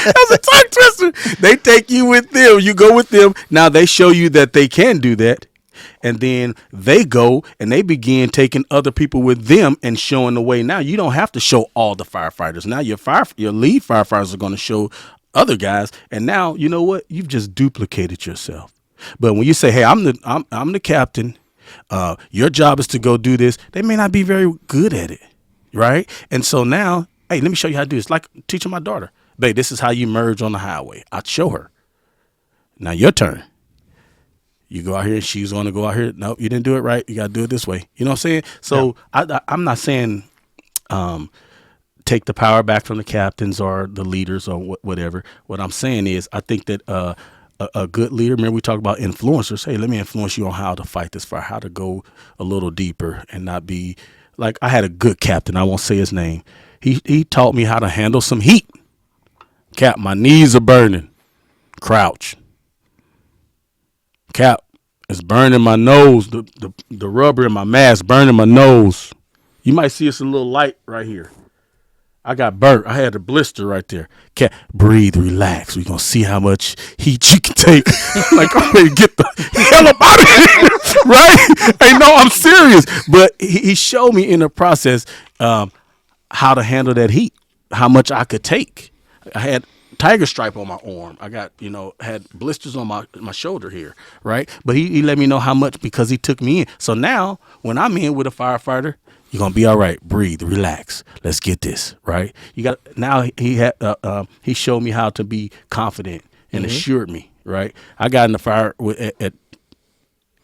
That was a tongue twister. They take you with them. You go with them. Now they show you that they can do that. And then they go and they begin taking other people with them and showing the way. Now you don't have to show all the firefighters. Now your lead firefighters are going to show other guys. And now, you know what? You've just duplicated yourself. But when you say, hey, I'm the captain, your job is to go do this, they may not be very good at it, right? And so now, hey, let me show you how to do this. Like teaching my daughter, babe, this is how you merge on the highway. I'd show her. Now your turn. You go out here, she's going to go out here. Nope, you didn't do it right. You got to do it this way. You know what I'm saying? So yeah. I'm not saying take the power back from the captains or the leaders or whatever. What I'm saying is I think that a good leader, remember we talk about influencers. Hey, let me influence you on how to fight this fire, how to go a little deeper and not be like, I had a good captain. I won't say his name. He taught me how to handle some heat. Cap, my knees are burning. Crouch. Cap, it's burning my nose. The rubber in my mask burning my nose. You might see it's a little light right here. I got burnt. I had a blister right there. Cap, breathe, relax. We're going to see how much heat you can take. Like, I'm ready to get the hell up out of here. Right? Hey, no, I'm serious. But he showed me in the process how to handle that heat, how much I could take. I had tiger stripe on my arm. I got, had blisters on my shoulder here, right? But he let me know how much because he took me in. So now when I'm in with a firefighter, you're going to be all right. Breathe, relax. Let's get this, right? Now he showed me how to be confident and assured me, right? I got in the fire at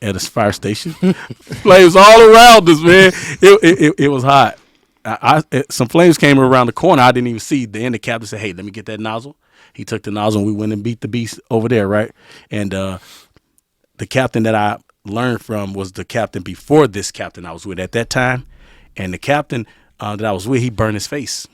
a fire station. Flames all around us, man. It was hot. Some flames came around the corner. I didn't even see. Then the captain said, hey, let me get that nozzle. He took the nozzle and we went and beat the beast over there, right? And the captain that I learned from was the captain before this captain I was with at that time. And the captain that I was with, he burned his face.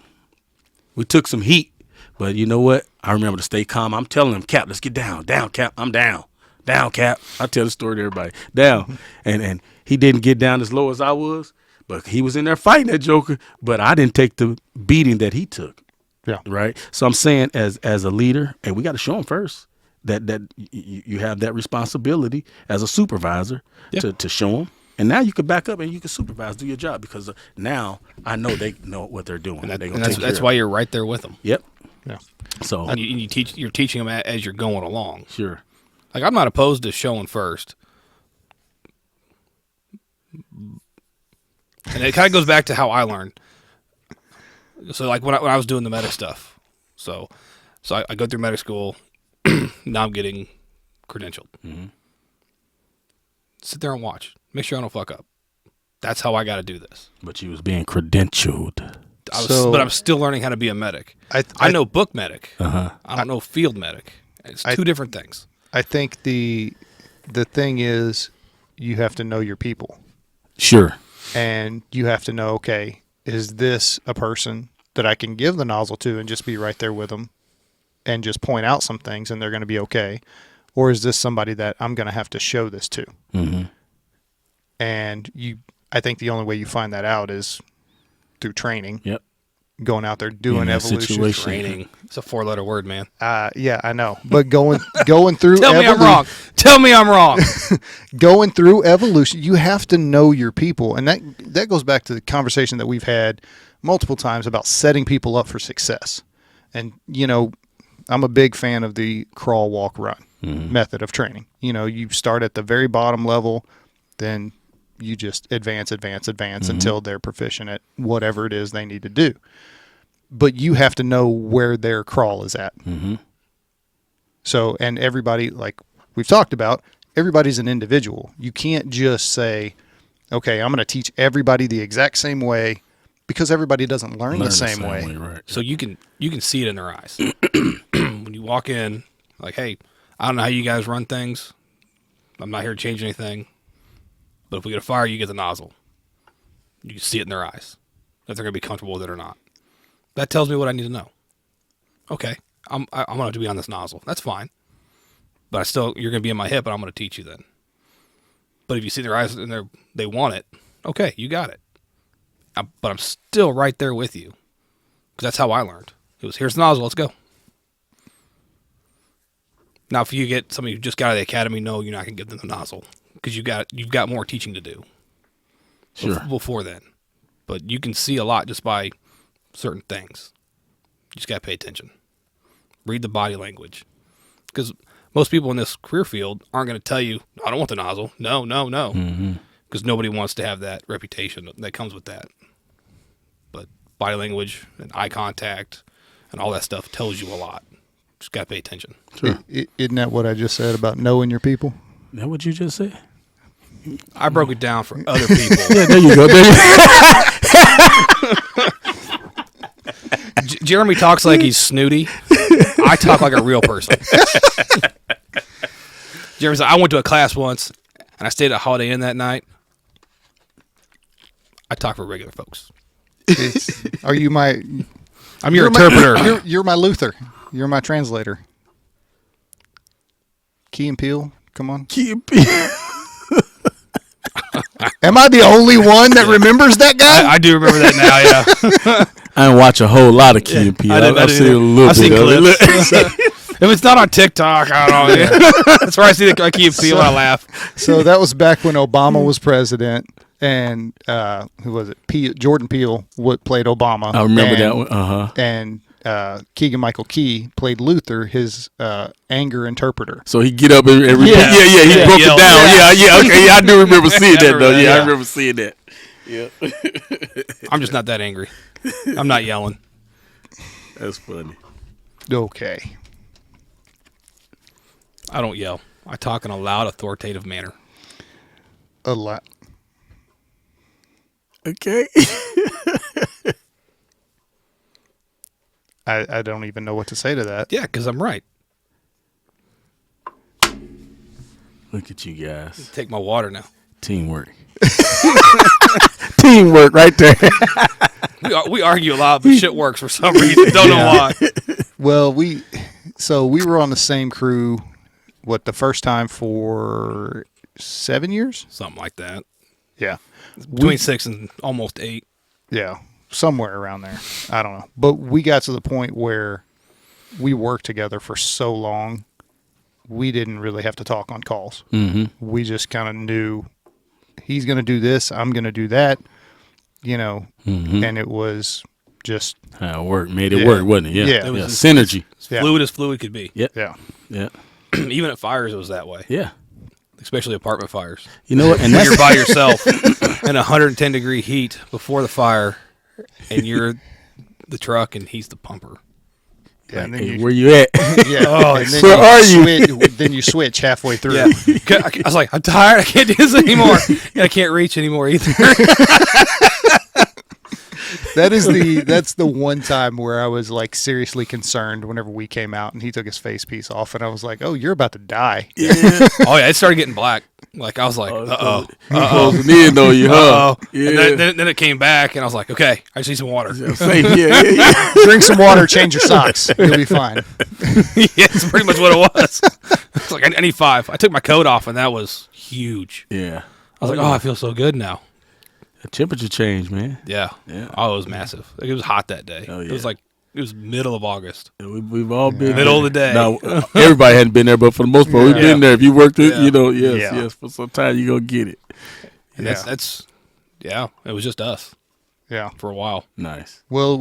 We took some heat. But you know what? I remember to stay calm. I'm telling him, Cap, let's get down. Down, Cap. I'm down. Down, Cap. I tell the story to everybody. Down. And he didn't get down as low as I was. But he was in there fighting that joker, but I didn't take the beating that he took. Yeah. Right. So I'm saying as a leader, and we got to show him first that you have that responsibility as a supervisor to show them. And now you can back up and you can supervise, do your job, because now I know they know what they're doing. And that's why you're right there with them. Yep. Yeah. So and you're teaching them as you're going along. Sure. Like I'm not opposed to showing first. And it kind of goes back to how I learned. So, like when I was doing the medic stuff, so I go through medic school. Now I'm getting credentialed. Mm-hmm. Sit there and watch. Make sure I don't fuck up. That's how I got to do this. But you was being credentialed. But I'm still learning how to be a medic. I know book medic. I don't know field medic. It's two different things. I think the thing is you have to know your people. Sure. And you have to know, okay, is this a person that I can give the nozzle to and just be right there with them and just point out some things and they're going to be okay? Or is this somebody that I'm going to have to show this to? Mm-hmm. And I think the only way you find that out is through training. Yep. Going out there doing evolution training. It's a 4-letter word, man. Yeah, I know. But going through Tell me I'm wrong. Tell me I'm wrong. Going through evolution, you have to know your people. And that goes back to the conversation that we've had multiple times about setting people up for success. And, I'm a big fan of the crawl, walk, run method of training. You start at the very bottom level, then you just advance until they're proficient at whatever it is they need to do. But you have to know where their crawl is at. Mm-hmm. So, and everybody, like we've talked about, everybody's an individual. You can't just say, okay, I'm going to teach everybody the exact same way, because everybody doesn't learn the same way. Right. So you can see it in their eyes. When you walk in, like, hey, I don't know how you guys run things. I'm not here to change anything. But if we get a fire, you get the nozzle. You can see it in their eyes, that they're going to be comfortable with it or not. That tells me what I need to know. Okay, I'm going to have to be on this nozzle. That's fine. But you're going to be in my hip, and I'm going to teach you then. But if you see their eyes and they want it, okay, you got it. But I'm still right there with you. Because that's how I learned. It was, here's the nozzle, let's go. Now, if you get somebody who just got out of the academy, no, you're not going to give them the nozzle. Because you've got more teaching to do. Sure. Before then. But you can see a lot just by certain things. You just got to pay attention. Read the body language. Because most people in this career field aren't going to tell you, I don't want the nozzle. No. Mm-hmm. Because nobody wants to have that reputation that comes with that. But body language and eye contact and all that stuff tells you a lot. Just got to pay attention. Sure. Isn't that what I just said about knowing your people? Is that what you just said? I broke it down for other people. Yeah, there you go. Jeremy talks like he's snooty. I talk like a real person. Jeremy's like, I went to a class once, and I stayed at Holiday Inn that night. I talk for regular folks. Are you my... I'm your interpreter. You're my Luther. You're my translator. Key and Peele, come on. Key and Peele. Am I the only one that remembers that guy? I do remember that now, yeah. I didn't watch a whole lot of Key and Peele. I've seen a little bit of it. If it's not on TikTok, I don't know. That's where I see the Key and Peele and I laugh. So that was back when Obama was president, and who was it? Jordan Peele played Obama. I remember that one. Uh-huh. And Keegan-Michael Key played Luther, his anger interpreter. So he get up and repeat. Yeah, he broke it down. Yeah, okay. Yeah, I do remember seeing that, though. Yeah, I remember seeing that. Yeah. I'm just not that angry. I'm not yelling. That's funny. Okay. I don't yell. I talk in a loud, authoritative manner. A lot. Okay. I don't even know what to say to that. Yeah, because I'm right. Look at you guys. Take my water now. Teamwork. Teamwork right there. We argue a lot, but shit works for some reason. Don't know why. Well, we were on the same crew, the first time for 7 years? Something like that. Yeah. Between 6 and almost 8. Yeah. Somewhere around there. I don't know. But we got to the point where we worked together for so long, we didn't really have to talk on calls. Mm-hmm. We just kind of knew he's going to do this, I'm going to do that, mm-hmm. and it was just... How it worked. Made it work, wasn't it? Yeah. Yeah. It was synergy. Fluid as fluid could be. Yep. Yeah. Yeah. Even at fires, it was that way. Yeah. Especially apartment fires. You know what? And you're by yourself in 110-degree heat before the fire, and you're the truck and he's the pumper. Yeah, and then Hey, you, where you at? yeah. Oh, and then where are you? Then you switch halfway through. Yeah. I was like, I'm tired. I can't do this anymore. And I can't reach anymore either. That's the one time where I was like seriously concerned whenever we came out and he took his face piece off and I was like, oh, you're about to die. Yeah. Oh, yeah. It started getting black. Like, I was like, uh-oh. You closing in on you, huh? Uh-oh. Yeah. And then it came back, and I was like, okay, I just need some water. Yeah. Drink some water, change your socks. You'll be fine. Yeah, that's pretty much what it was. It's like, I need 5. I took my coat off, and that was huge. Yeah. I was like, oh, I feel so good now. The temperature change, man. Yeah. Yeah. Oh, it was massive. Like, it was hot that day. Oh, yeah. It was middle of August. We've all been Middle of the there. day. Now, everybody hadn't been there, but for the most part, we've Yeah. been there. If you worked it, Yeah. Yeah. for some time, you're going to get it. And Yeah. that's it was just us Yeah. for a while. Nice. Well, it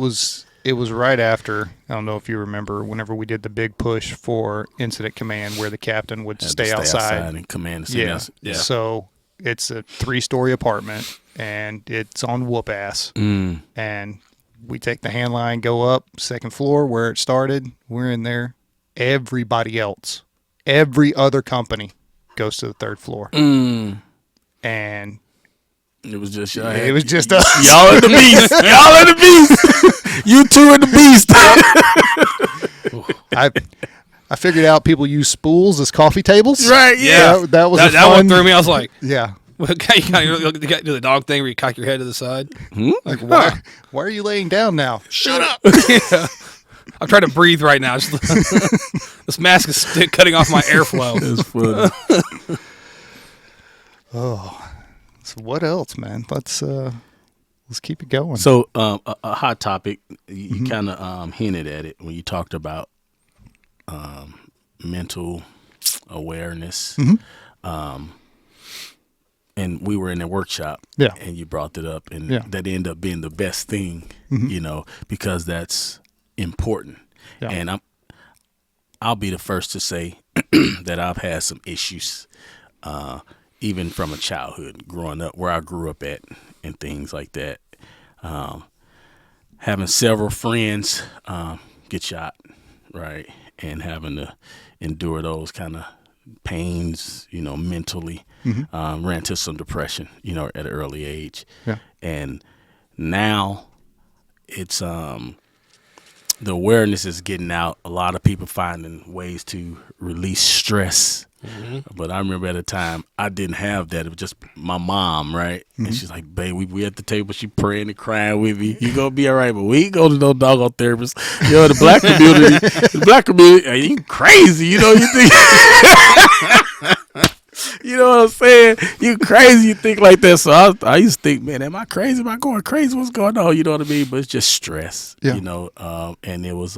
was right after, I don't know if you remember, whenever we did the big push for incident command where the captain would Had to stay outside. and command the Yeah. city. Yeah. So it's a 3-story apartment and it's on whoop ass. Mm. And we take the hand line, go up, second floor where it started. We're in there. Everybody else, every other company goes to the 3rd floor. Mm. And It was just y'all. it was just us. Y'all in the beast. Y'all in the beast. You two in the beast. I figured out people use spools as coffee tables. Right, yeah. That was that fun. one threw me. I was like, Yeah. you got do the dog thing where you cock your head to the side. Like, why are you laying down now? Shut up. Yeah. I'm trying to breathe right now. This mask is cutting off my airflow. It was fun. So what else, man? Let's keep it going. So, a hot topic, you kind of hinted at it when you talked about mental awareness. And we were in a workshop, Yeah. and you brought it up, and Yeah. that ended up being the best thing, because that's important. Yeah. And I'll be the first to say that I've had some issues, even from a childhood, growing up where I grew up at, and things like that. Having several friends get shot, right, and having to endure those kind of pains, mentally. Ran into some depression, at an early age. Yeah. And now it's the awareness is getting out. A lot of people finding ways to release stress. But I remember at a time I didn't have that. It was just my mom, right? And she's like, babe, we at the table, she praying and crying with me. You gonna be all right, but we ain't go to no doggone therapist. The black community, you crazy, you think you know what I'm saying? You crazy, you think like that. So I used to think, man, am I crazy? Am I going crazy? What's going on? You know what I mean? But it's just stress, Yeah. and it was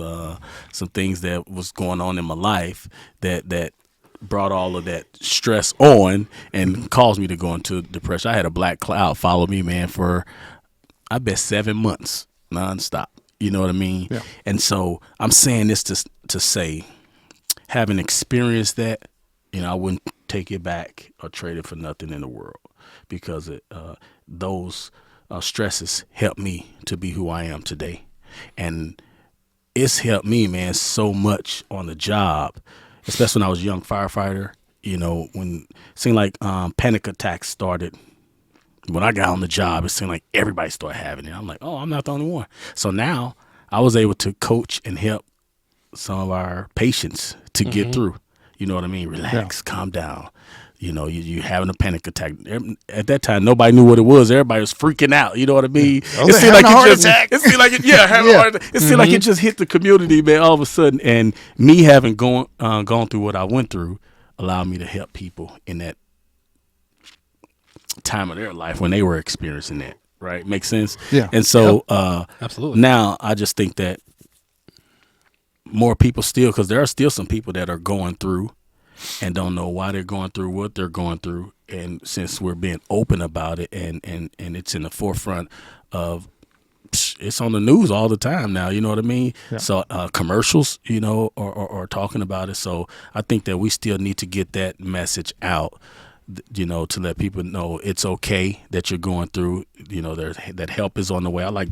some things that was going on in my life that brought all of that stress on and caused me to go into depression. I had a black cloud follow me, man, for I bet 7 months nonstop. You know what I mean? Yeah. And so I'm saying this to say, having experienced that, I wouldn't take it back or trade it for nothing in the world, because those stresses helped me to be who I am today. And it's helped me, man, so much on the job, especially when I was a young firefighter, when it seemed like panic attacks started. When I got on the job, it seemed like everybody started having it. I'm like, oh, I'm not the only one. So now I was able to coach and help some of our patients to get through. You know what I mean? Relax, calm down. You having a panic attack. At that time, nobody knew what it was. Everybody was freaking out. You know what I mean? Oh, It seemed like having a heart it just, attack. it seemed like it, yeah, having a heart attack. It seemed like it just hit the community, man, all of a sudden. And me having gone through what I went through allowed me to help people in that time of their life when they were experiencing that. Right? Makes sense? Yeah. And so Absolutely. now I just think that more people still, because there are still some people that are going through and don't know why they're going through what they're going through. And since we're being open about it and it's in the forefront of, it's on the news all the time now, you know what I mean? Yeah. So commercials, are talking about it. So I think that we still need to get that message out, to let people know it's okay that you're going through, that help is on the way. I like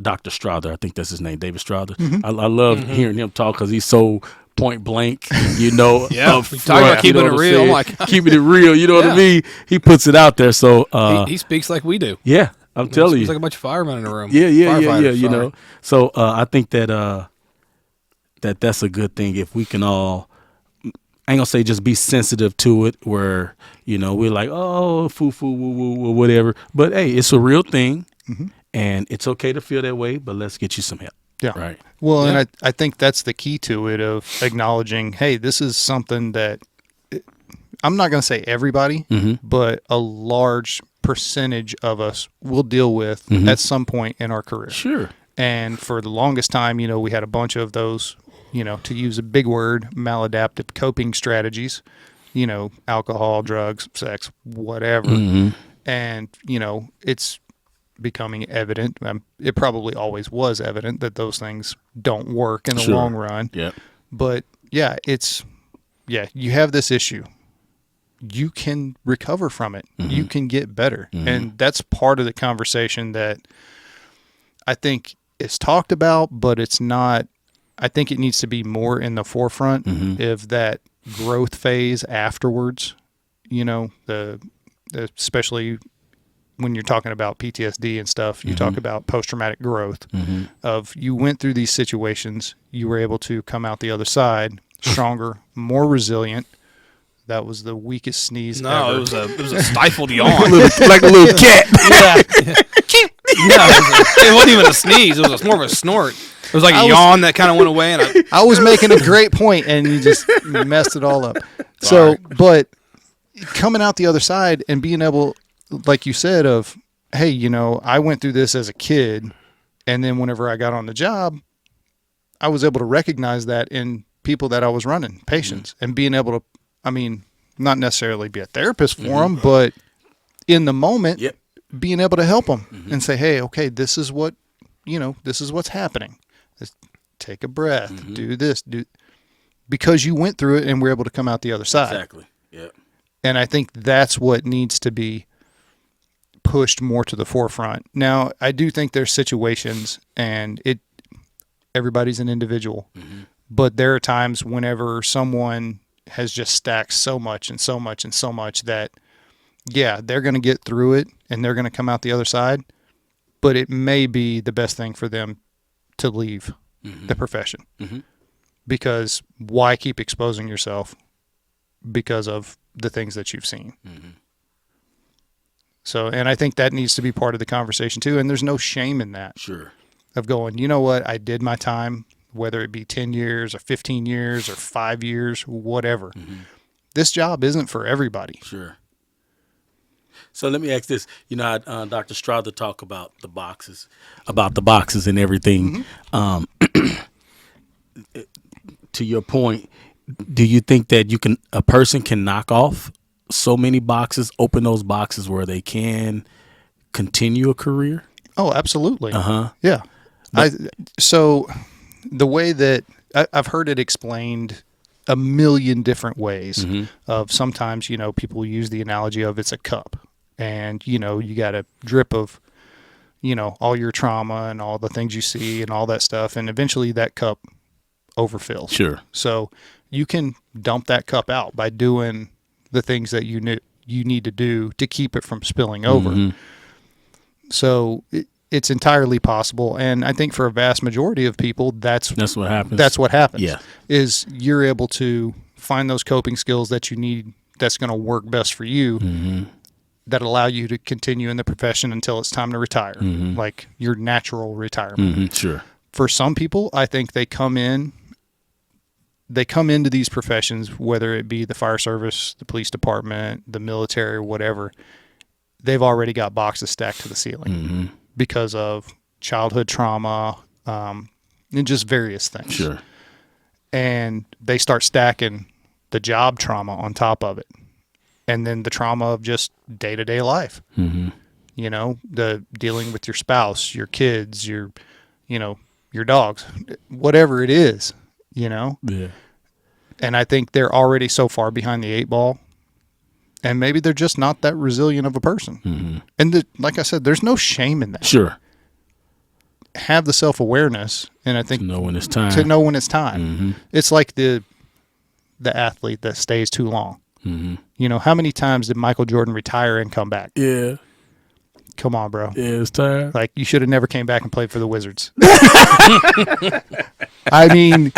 Dr. Strother. I think that's his name, David Strother. I love hearing him talk because he's so point blank, Yeah, up we front, talk about keeping it real. I'm like, keeping it real, you know what I mean? He puts it out there. So he speaks like we do. yeah, I'm telling you. He's like a bunch of firemen in a room. Yeah, Firefighters, you sorry. know. So I think that that's a good thing if we can all, I ain't gonna say just be sensitive to it where, we're like, oh, woo, woo, whatever. But hey, it's a real thing and it's okay to feel that way, but let's get you some help. Yeah. Right. Well, and I think that's the key to it, of acknowledging, hey, this is something that I'm not going to say everybody, but a large percentage of us will deal with at some point in our career. Sure. And for the longest time, we had a bunch of those, to use a big word, maladaptive coping strategies, alcohol, drugs, sex, whatever. And, it's becoming evident. It probably always was evident that those things don't work in the long run. Yep. But yeah, you have this issue. You can recover from it. You can get better. And that's part of the conversation that I think is talked about, but it's not. I think it needs to be more in the forefront of that growth phase afterwards, especially when you're talking about PTSD and stuff. You talk about post-traumatic growth of you went through these situations, you were able to come out the other side stronger, more resilient. That was the weakest sneeze ever. No, it was a stifled yawn. like a little cat. It wasn't even a sneeze. It was more of a snort. It was like a yawn that kind of went away. And I was making a great point, and you just messed it all up. Sorry. So, but coming out the other side and being able, like you said, of, hey, I went through this as a kid, and then whenever I got on the job, I was able to recognize that in people that I was running, patients, and being able to, not necessarily be a therapist for them, but in the moment, being able to help them and say, hey, okay, this is what, this is what's happening. Just take a breath, do this, because you went through it and were able to come out the other side. Exactly. Yeah. And I think that's what needs to be pushed more to the forefront. Now, I do think there's situations, and everybody's an individual, but there are times whenever someone has just stacked so much and so much and so much that, they're going to get through it and they're going to come out the other side, but it may be the best thing for them to leave the profession. Because why keep exposing yourself because of the things that you've seen? So, and I think that needs to be part of the conversation too. And there's no shame in that. Sure. Of going, you know what, I did my time, whether it be 10 years or 15 years or 5 years, whatever. This job isn't for everybody. Sure. So let me ask this. Dr. Strother talk about the boxes and everything. To your point, do you think that a person can knock off so many boxes, open those boxes where they can continue a career? Oh, absolutely. Yeah. So the way that I've heard it explained a million different ways of sometimes, people use the analogy of it's a cup, and, you got a drip of, all your trauma and all the things you see and all that stuff. And eventually that cup overfills. Sure. So you can dump that cup out by doing the things that you need to do to keep it from spilling over. So it's entirely possible. And I think for a vast majority of people, that's what happens. That's what happens. Yeah. Is you're able to find those coping skills that you need that's going to work best for you that allow you to continue in the profession until it's time to retire, like your natural retirement. Sure. For some people, I think they come into these professions, whether it be the fire service, the police department, the military, or whatever, they've already got boxes stacked to the ceiling because of childhood trauma and just various things. Sure. And they start stacking the job trauma on top of it. And then the trauma of just day-to-day life. The dealing with your spouse, your kids, your dogs, whatever it is, Yeah. And I think they're already so far behind the 8 ball, and maybe they're just not that resilient of a person. And like I said, there's no shame in that. Sure. have the self-awareness, and I think To know when it's time. to know when it's time. Mm-hmm. It's like the athlete that stays too long. Mm-hmm. You know, how many times did Michael Jordan retire and come back? Yeah. Come on, bro. Yeah, it's time. Like, you should have never came back and played for the Wizards. I mean,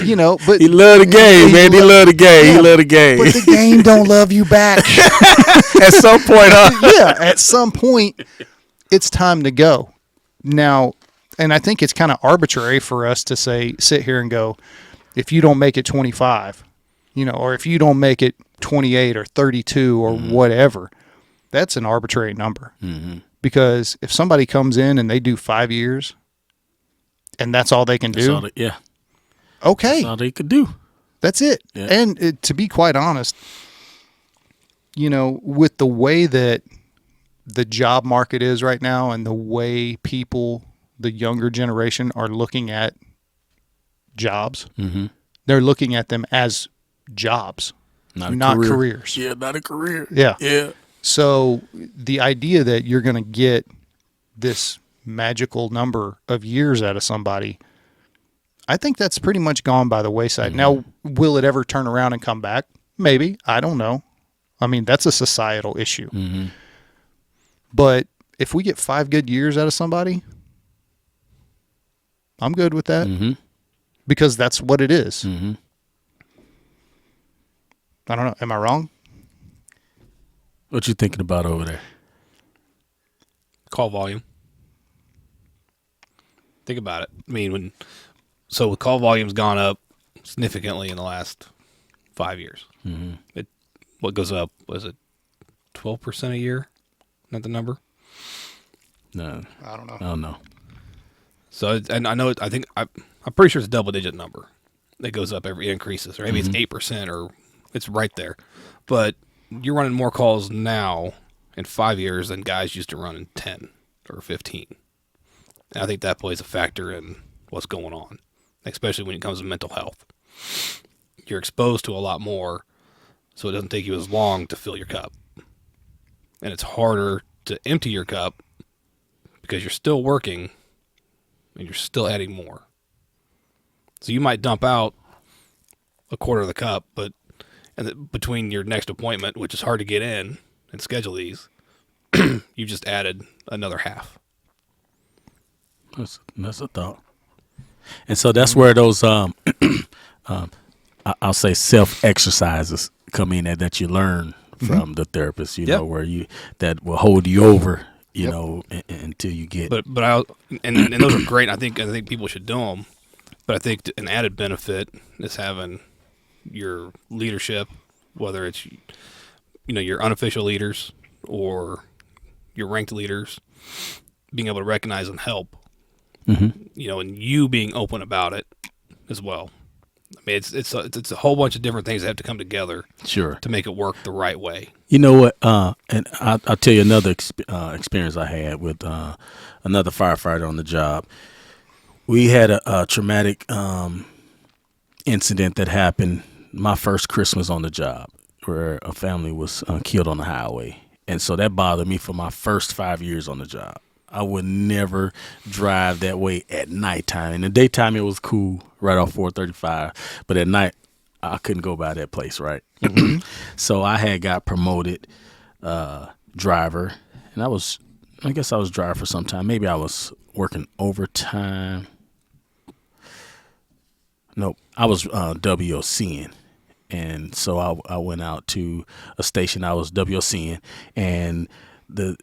you know, but He loved the game, man. He loved the game. Yeah, he loved the game. but the game don't love you back. At some point, Yeah, at some point, it's time to go. Now, and I think it's kind of arbitrary for us to sit here and go, if you don't make it 25, you know, or if you don't make it 28 or 32 or whatever, that's an arbitrary number. Mm-hmm. Because if somebody comes in and they do 5 years and that's all they can do, okay, that's all they could do. that's it. Yeah. And to be quite honest, you know, with the way that the job market is right now and the way people, the younger generation, are looking at jobs, Mm-hmm. they're looking at them as jobs, not careers. Yeah, not a career. Yeah. Yeah. So the idea that you're going to get this magical number of years out of somebody, I think that's pretty much gone by the wayside. Mm-hmm. Now, will it ever turn around and come back? Maybe. I don't know. I mean, that's a societal issue. Mm-hmm. But if we get 5 good years out of somebody, I'm good with that Mm-hmm. because that's what it is. Mm-hmm. I don't know. Am I wrong? What you thinking about over there? Call volume. Think about it. I mean, with call volume's gone up significantly in the last 5 years. Mm-hmm. What goes up? Was it 12% a year? Not the number. No, I don't know. I don't know. So, and I know it. I think I'm pretty sure it's a double-digit number. It goes up it increases, or maybe it's 8%, or it's right there. But you're running more calls now in 5 years than guys used to run in 10 or 15. And I think that plays a factor in what's going on, especially when it comes to mental health. You're exposed to a lot more, so it doesn't take you as long to fill your cup. And it's harder to empty your cup because you're still working and you're still adding more. So you might dump out a quarter of the cup, but between your next appointment, which is hard to get in and schedule these, you've just added another half. That's a thought. And so that's where those I'll say self exercises come in that you learn from the therapist, you know, where that will hold you over, you know, until you get. But and those are great. I think people should do them. But I think an added benefit is having your leadership, whether it's your unofficial leaders or your ranked leaders, being able to recognize and help. Mm-hmm. And you being open about it as well. I mean, it's a whole bunch of different things that have to come together, Sure, to make it work the right way. You know what? And I'll tell you another experience I had with another firefighter on the job. We had a traumatic incident that happened my first Christmas on the job, where a family was killed on the highway, and so that bothered me for my first 5 years on the job. I would never drive that way at nighttime. In the daytime, it was cool, right off 435. But at night, I couldn't go by that place, right? So I had got promoted driver, and I guess I was driver for some time. Maybe I was working overtime. Nope, I was WOCing. And so I went out to a station I was WOCing, and the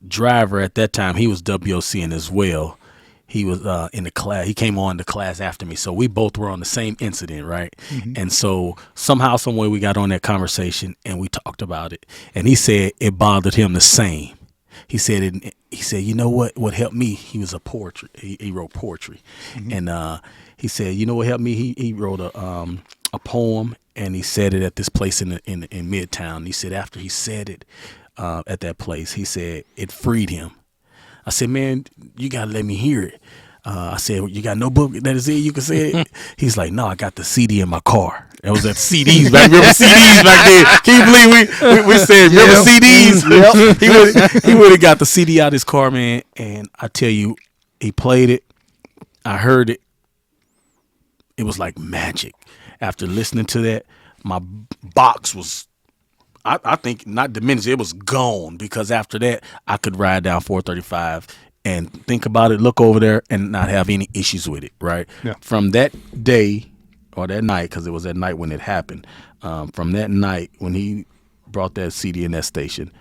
driver at that time, he was WOCing as well. He was in the class. He came on the class after me. So we both were on the same incident, right? Mm-hmm. And so somehow, some way we got on that conversation and we talked about it. And he said it bothered him the same. He said, you know what helped me? He was a poetry. He wrote poetry. Mm-hmm. And he said, you know what helped me? He wrote a poem, and he said it at this place in Midtown. He said after he said it, at that place, he said it freed him. I said, man, you gotta let me hear it. I said, you got no book that is it? You can say it. He's like, no, I got the CD in my car. That was at CDs back. Remember CDs back then? Can you believe we said remember CDs? Yep. He would have got the CD out of his car, man. And I tell you, He played it. I heard it. It was like magic. After listening to that, my box was, I think, not diminished. It was gone, because after that, I could ride down 435 and think about it, look over there, and not have any issues with it, right? Yeah. From that day, or that night, because it was that night when it happened, from that night when he brought that CD in that station,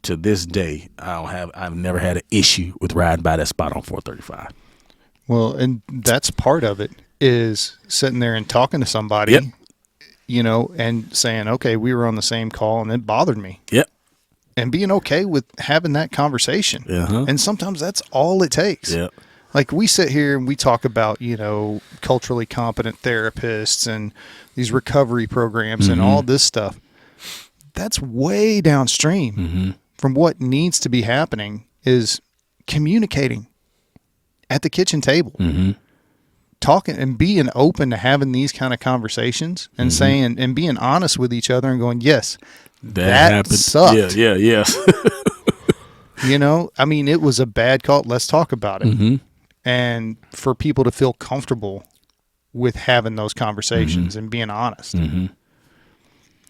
to this day, I've never had an issue with riding by that spot on 435. Well, and that's part of it, is sitting there and talking to somebody, Yep. you know, and saying, okay, we were on the same call and it bothered me. Yep. And being okay with having that conversation. Uh-huh. And sometimes that's all it takes. Yep. Like, we sit here and we talk about, you know, culturally competent therapists and these recovery programs and all this stuff. That's way downstream from what needs to be happening is communicating at the kitchen table, talking and being open to having these kind of conversations and saying and being honest with each other and going, yes, that happened. sucked. Yeah. You know, I mean, it was a bad call. Let's talk about it. And for people to feel comfortable with having those conversations and being honest.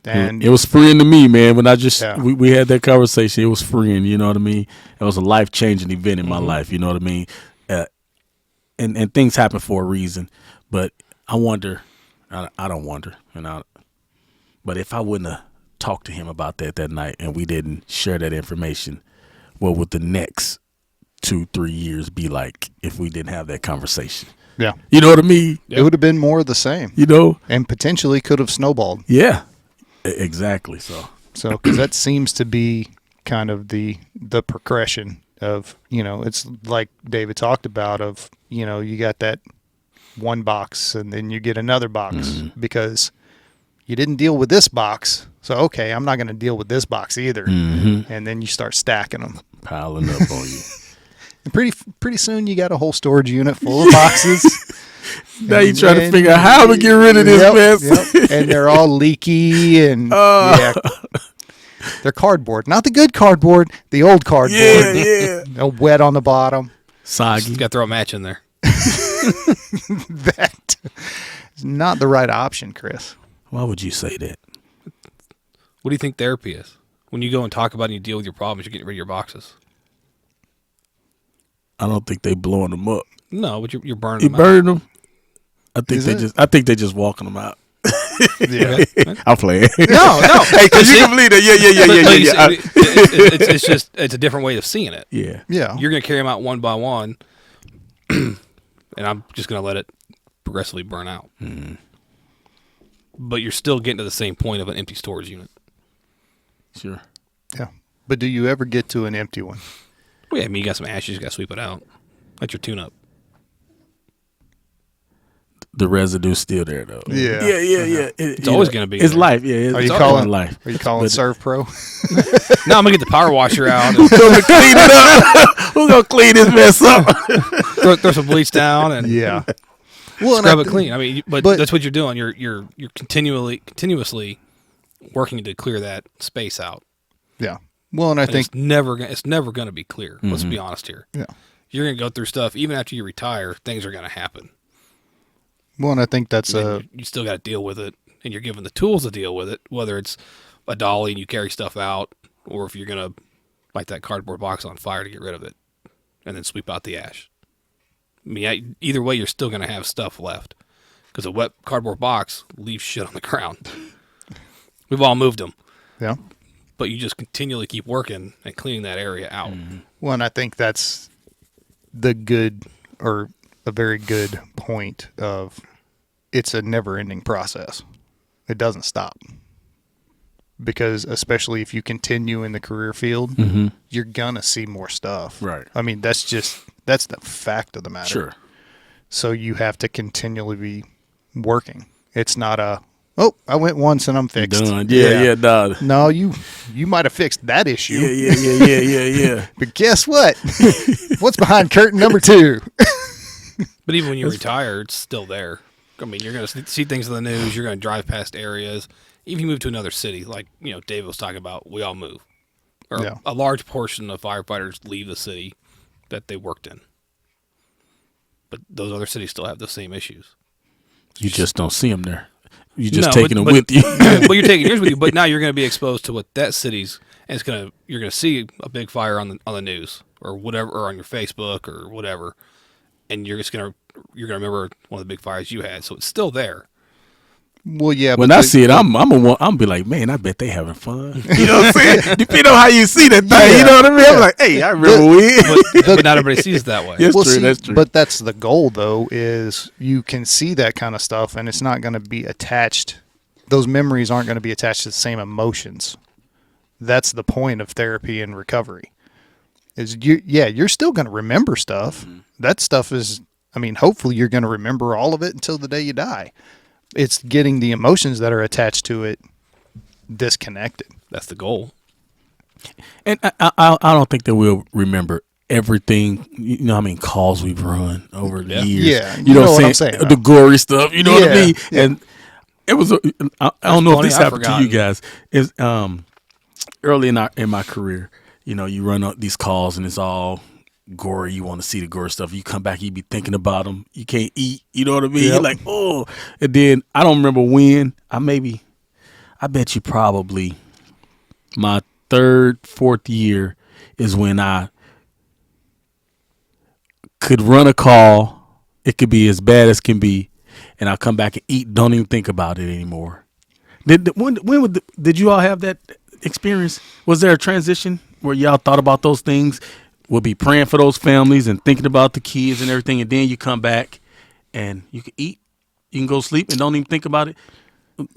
And it was freeing to me, man. When I just Yeah. we had that conversation, it was freeing. You know what I mean? It was a life-changing event in my life. You know what I mean? And things happen for a reason. But I wonder. I don't wonder. But if I wouldn't have talked to him about that night, and we didn't share that information, what would the next 2-3 years be like if we didn't have that conversation? yeah, You know what I mean? it would have been more of the same You know? and potentially could have snowballed. Yeah. Exactly. So. So, because that seems to be kind of the progression of, you know, it's like David talked about of, you know, you got that one box and then you get another box because you didn't deal with this box. So, okay, I'm not going to deal with this box either. And then you start stacking them. Piling up on you. And pretty soon you got a whole storage unit full of boxes. Now you trying to figure out how to get rid of this mess. Yep. And they're all leaky and yeah. They're cardboard. Not the good cardboard, the old cardboard. Yeah. They're wet on the bottom. Soggy. You got to throw a match in there. That is not the right option, Chris. Why would you say that? What do you think therapy is? When you go and talk about it and you deal with your problems, you're getting rid of your boxes. I don't think they blowing them up. No, but you're burning You them burn them. I Is think they just walking them out. Yeah. I'm playing. No. Hey, because you can believe that. Yeah. It's a different way of seeing it. Yeah. Yeah. You're going to carry them out one by one, and I'm just going to let it progressively burn out. But you're still getting to the same point of an empty storage unit. Sure. Yeah. But do you ever get to an empty one? Well, yeah, I mean, you got some ashes, you got to sweep it out. That's your tune-up. The residue's still there, though. Yeah. Yeah. It's always going to be. It's there. life. Yeah. Are you it's calling life? Are you calling But- Serve Pro? No, I'm going to get the power washer out and Who's gonna clean it up? Who's gonna clean this mess up? throw some bleach down and Yeah. Well, and scrub I it clean. I mean, but that's what you're doing. You're continuously working to clear that space out. Yeah. Well, and I And think it's never going to be clear. Let's be honest here. yeah. You're going to go through stuff even after you retire. Things are going to happen. Well, and I think that's And you still got to deal with it, and you're given the tools to deal with it. Whether it's a dolly and you carry stuff out, or if you're going to light that cardboard box on fire to get rid of it, and then sweep out the ash. I mean, either way, you're still going to have stuff left because a wet cardboard box leaves shit on the ground. We've all moved them, yeah. but you just continually keep working and cleaning that area out. Well, and I think that's the good or a very good point of it's a never-ending process. It doesn't stop. Because especially if you continue in the career field, you're going to see more stuff. Right. I mean, that's the fact of the matter. Sure. So you have to continually be working. It's not I went once and I'm fixed. Done. Yeah, done. No, you might have fixed that issue. Yeah. But guess what? What's behind curtain number 2? But even when you retire, it's still there. I mean, you're going to see things in the news. You're going to drive past areas. Even if you move to another city, like David was talking about, we all move. Or Yeah. a large portion of firefighters leave the city that they worked in. but those other cities still have the same issues. You just don't see them there. You're just No, taking them with you. But you're taking yours with you. But now you're going to be exposed to what that city's, and you're going to see a big fire on the news or whatever, or on your Facebook or whatever, and you're going to remember one of the big fires you had. So it's still there. Well, yeah. When I see it, I'm be like, man, I bet they having fun. You know what I'm saying? Depending on how you see that thing, Yeah. you know what I mean? I'm like, hey, I remember when. But not everybody sees it that way. Yes. True, that's true. But that's the goal, though, is you can see that kind of stuff, and it's not going to be attached. Those memories aren't going to be attached to the same emotions. That's the point of therapy and recovery. You're still going to remember stuff. Mm-hmm. That stuff is, hopefully you're going to remember all of it until the day you die. It's getting the emotions that are attached to it disconnected. That's the goal. And I don't think that we'll remember everything. You know how many calls we've run over the years. Yeah, you know what I'm saying. The gory stuff. You know what I mean? Yeah. And it was. I don't know if this happened to you guys. Is early in my career, you run up these calls and it's all gory. You want to see the gory stuff. You come back, you be thinking about them. You can't eat. You know what I mean? Yep. You're like, oh. And then I don't remember when. I bet you probably my third, fourth year is when I could run a call. It could be as bad as can be, and I'll come back and eat. Don't even think about it anymore. Did you all have that experience? Was there a transition where y'all thought about those things? We'll be praying for those families and thinking about the kids and everything, and then you come back and you can eat, you can go sleep and don't even think about it.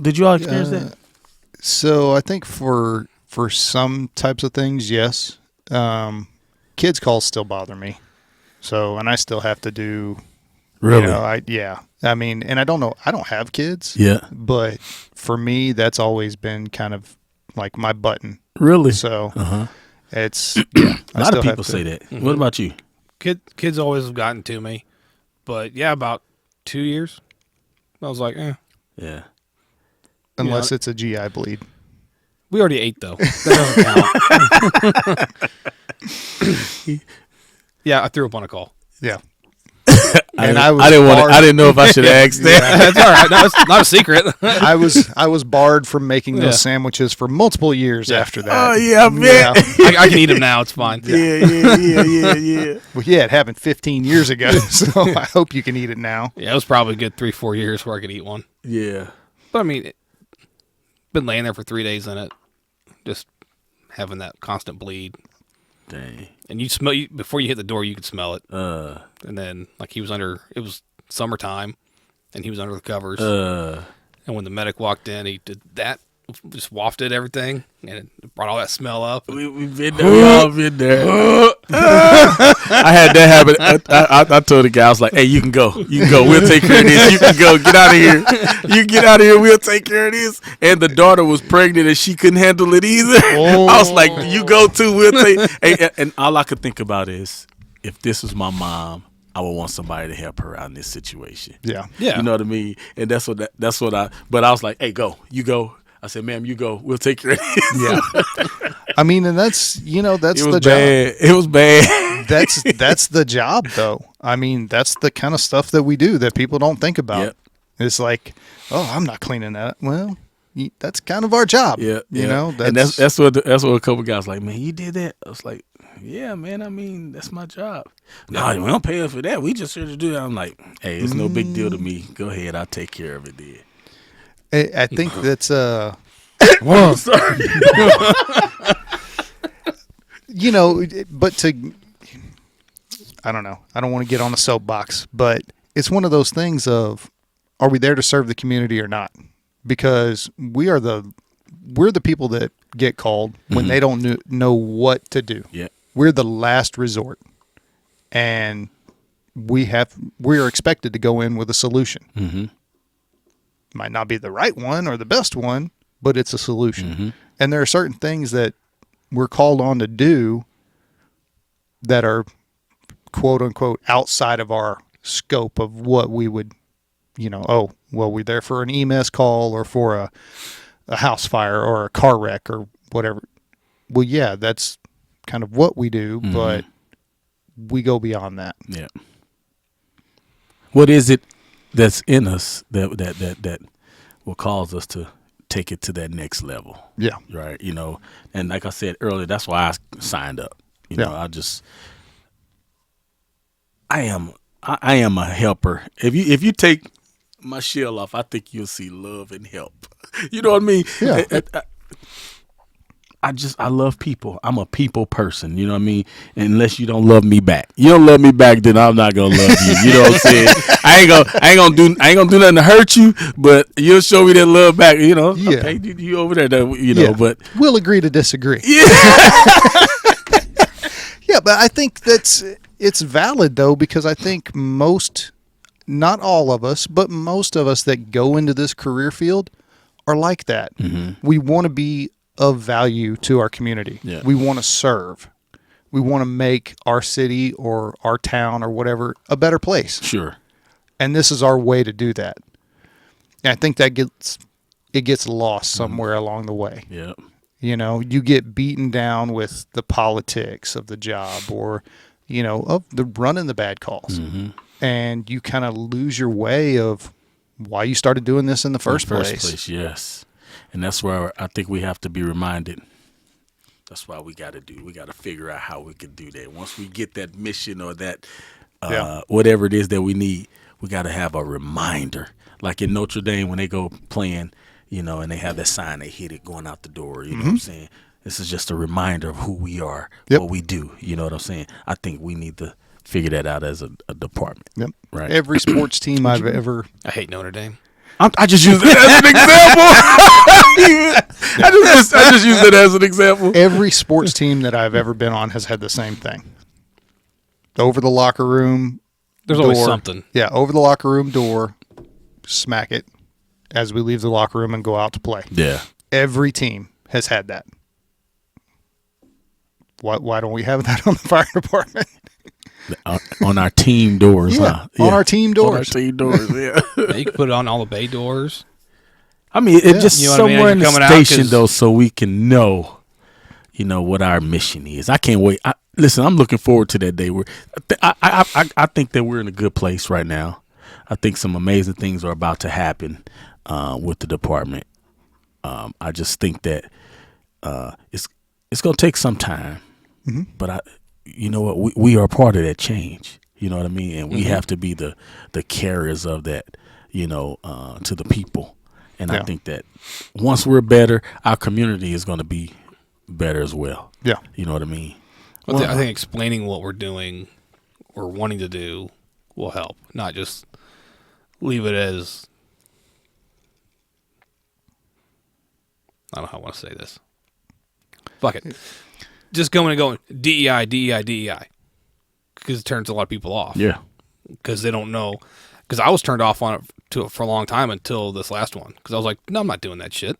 Did you all experience that? So I think for some types of things, yes. Kids calls still bother me. So, and I still have to do. Really? And I don't know. I don't have kids. Yeah. But for me, that's always been kind of like my button. Really? So. It's a lot of people say that. Mm-hmm. What about you? Kids always have gotten to me, but about 2 years, I was like, yeah. Unless it's a GI bleed. We already ate though. That doesn't count. Yeah, I threw up on a call. Yeah. I didn't know if I should ask that. That's all right. No, it's not a secret. I was barred from making those sandwiches for multiple years after that. Oh yeah, man. I can eat them now. It's fine. Yeah. Well, it happened 15 years ago, so I hope you can eat it now. Yeah, it was probably a good 3-4 years where I could eat one. Yeah. But been laying there for 3 days in it, just having that constant bleed. Dang. And you smell before you hit the door, you could smell it. And then it was summertime, and he was under the covers. And when the medic walked in, he did that, just wafted everything, and it brought all that smell up. We've been there. We all been there. I had that happen. I told the guy, I was like, hey, you can go. We'll take care of this. You can go. Get out of here. You get out of here. We'll take care of this. And the daughter was pregnant, and she couldn't handle it either. Oh. I was like, you go too. We'll take. And all I could think about is, if this was my mom, I would want somebody to help her out in this situation. Yeah. You know what I mean? And that's what but I was like, hey, go. You go. I said, ma'am, you go. We'll take care of this. Yeah. And that's the job. It was bad. That's the job, though. That's the kind of stuff that we do that people don't think about. Yep. It's like, oh, I'm not cleaning that. Well, that's kind of our job. Yeah. That's, and that's what a couple guys like, man, you did that? I was like, yeah, man, that's my job. No, we don't pay us for that. We just here to do that. I'm like, hey, it's no big deal to me. Go ahead. I'll take care of it then. I think that's Whoa, sorry. But I don't know. I don't want to get on a soapbox, but it's one of those things of, are we there to serve the community or not? Because we're the people that get called when they don't know what to do. Yeah. We're the last resort, and we are expected to go in with a solution. Mm-hmm. Might not be the right one or the best one, but it's a solution. Mm-hmm. And there are certain things that we're called on to do that are, quote unquote, outside of our scope of what we would, we're there for an EMS call or for a house fire or a car wreck or whatever. Well, yeah, that's kind of what we do, but we go beyond that. Yeah. What is it that's in us that will cause us to take it to that next level? Yeah. Right. And like I said earlier, that's why I signed up. I am a helper. If you take my shell off, I think you'll see love and help. You know what I mean? Yeah. I love people. I'm a people person. You know what I mean? Unless you don't love me back. You don't love me back, then I'm not gonna love you. You know what I'm saying? I ain't gonna do nothing to hurt you, but you'll show me that love back. Yeah. Okay, you over there. But we'll agree to disagree. Yeah. Yeah, but I think it's valid though, because I think not all of us, but most of us that go into this career field are like that. Mm-hmm. We want to be of value to our community. Yeah. We want to serve. We want to make our city or our town or whatever a better place. Sure. And this is our way to do that. And I think that gets lost somewhere along the way. Yeah. You get beaten down with the politics of the job or, of the running the bad calls. Mm-hmm. And you kind of lose your way of why you started doing this in the first place. Yes. And that's where I think we have to be reminded. That's why we got to figure out how we can do that. Once we get that mission or that whatever it is that we need, we got to have a reminder. Like in Notre Dame when they go playing, and they have that sign, they hit it going out the door. You know what I'm saying? This is just a reminder of who we are, what we do. You know what I'm saying? I think we need to figure that out as a department. Yep. Right. Every sports team I've ever. I hate Notre Dame. I just use it as an example. I just use it as an example. Every sports team that I've ever been on has had the same thing. Over the locker room. There's door, always something. Yeah, over the locker room door, smack it as we leave the locker room and go out to play. Yeah. Every team has had that. Why don't we have that on the fire department? On our team doors, huh? Yeah, on our team doors. On our team doors, yeah. You can put it on all the bay doors. I mean, it's just You know what I mean? somewhere As in you're the coming out, station, 'cause- though, so we can know, what our mission is. I can't wait. Listen, I'm looking forward to that day. I think that we're in a good place right now. I think some amazing things are about to happen with the department. I just think that it's going to take some time, but you know what? We are part of that change. You know what I mean? And we have to be the carriers of that, to the people. And I think that once we're better, our community is going to be better as well. Yeah. You know what I mean? Well, I think explaining what we're doing or wanting to do will help, not just leave it as, I don't know how I want to say this. Fuck it. Just going DEI, because it turns a lot of people off. Yeah. Because they don't know. Because I was turned off on it for a long time until this last one. Because I was like, no, I'm not doing that shit.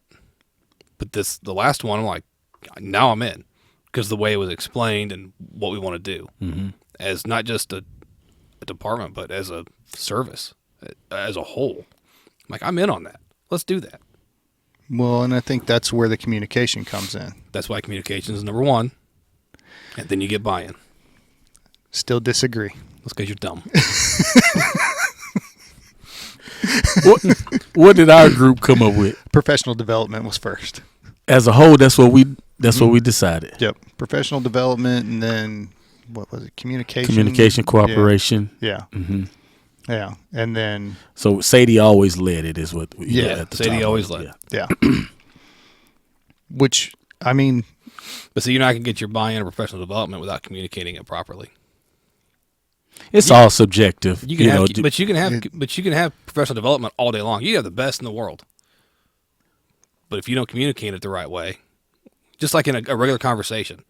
But the last one, I'm like, now I'm in. Because the way it was explained and what we want to do. Mm-hmm. As not just a department, but as a service, as a whole. I'm like, I'm in on that. Let's do that. Well, and I think that's where the communication comes in. That's why communication is number one. And then you get buy-in. Still disagree. That's because you're dumb. What did our group come up with? Professional development was first. As a whole, that's what we decided. Yep. Professional development, and then what was it? Communication, cooperation. Yeah. Mm-hmm. Yeah. And then So Sadie always led it, is what we Yeah, at the Sadie top. always led. yeah. Which, I mean, But see, you're not going to get your buy-in or professional development without communicating it properly. It's all subjective. You can but you can have professional development all day long. You have the best in the world. But if you don't communicate it the right way, just like in a regular conversation,